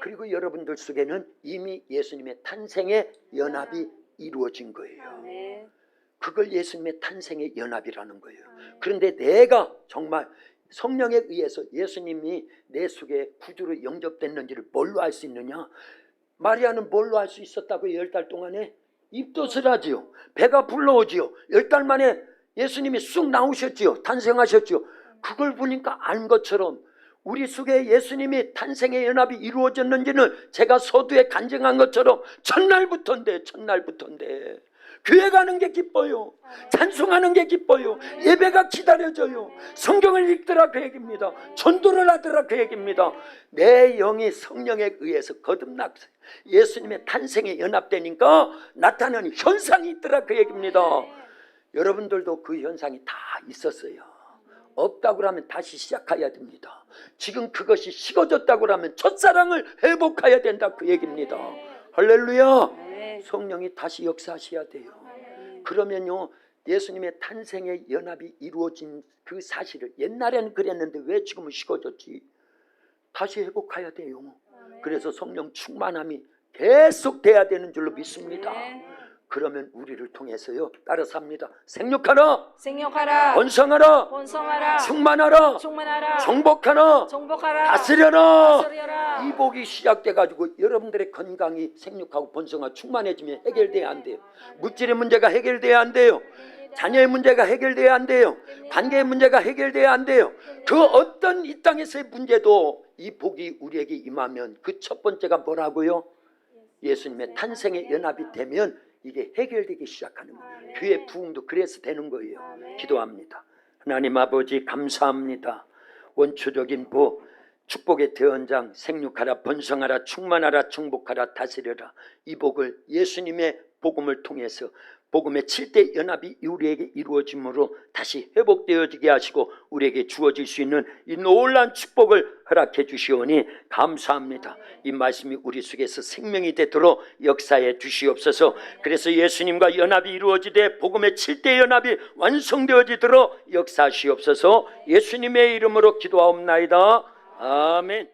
[SPEAKER 1] 그리고 여러분들 속에는 이미 예수님의 탄생의 연합이 이루어진 거예요. 그걸 예수님의 탄생의 연합이라는 거예요. 그런데 내가 정말 성령에 의해서 예수님이 내 속에 구주로 영접됐는지를 뭘로 알 수 있느냐? 마리아는 뭘로 알 수 있었다고 10달 동안에? 입덧을 하지요. 배가 불러오지요. 10달 만에 예수님이 쑥 나오셨지요. 탄생하셨지요. 그걸 보니까 안 것처럼 우리 속에 예수님이 탄생의 연합이 이루어졌는지는 제가 서두에 간증한 것처럼 첫날부터인데 교회 가는 게 기뻐요. 찬송하는 게 기뻐요. 예배가 기다려져요. 성경을 읽더라 그 얘기입니다. 전도를 하더라 그 얘기입니다. 내 영이 성령에 의해서 거듭나 예수님의 탄생에 연합되니까 나타나는 현상이 있더라 그 얘기입니다. 여러분들도 그 현상이 다 있었어요. 없다고 하면 다시 시작해야 됩니다. 지금 그것이 식어졌다고 하면 첫사랑을 회복해야 된다 그 얘기입니다. 할렐루야. 성령이 다시 역사하셔야 돼요. 그러면요 예수님의 탄생의 연합이 이루어진 그 사실을 옛날에는 그랬는데 왜 지금은 식어졌지? 다시 회복해야 돼요. 그래서 성령 충만함이 계속 돼야 되는 줄로 믿습니다. 그러면 우리를 통해서요 따라서 합니다. 생육하라, 번성하라, 충만하라, 정복하라, 다스려라. 이 복이 시작돼 가지고 여러분들의 건강이 생육하고 번성하고 충만해지면 해결돼야 안 돼요. 물질의 문제가 해결돼야 안 돼요. 자녀의 문제가 해결돼야 안 돼요. 관계의 문제가 해결돼야 안 돼요. 그 어떤 이 땅에서의 문제도 이 복이 우리에게 임하면 그 첫 번째가 뭐라고요? 예수님의 탄생의 연합이 되면 이게 해결되기 시작하는 거예요. 교회 부흥도 그래서 되는 거예요. 기도합니다. 하나님 아버지 감사합니다. 원초적인 복, 축복의 대언장, 생육하라, 번성하라, 충만하라, 정복하라, 다스려라. 이 복을 예수님의 복음을 통해서 복음의 7대 연합이 우리에게 이루어짐으로 다시 회복되어지게 하시고 우리에게 주어질 수 있는 이 놀라운 축복을 허락해 주시오니 감사합니다. 이 말씀이 우리 속에서 생명이 되도록 역사해 주시옵소서. 그래서 예수님과 연합이 이루어지되 복음의 7대 연합이 완성되어지도록 역사하시옵소서. 예수님의 이름으로 기도하옵나이다. 아멘.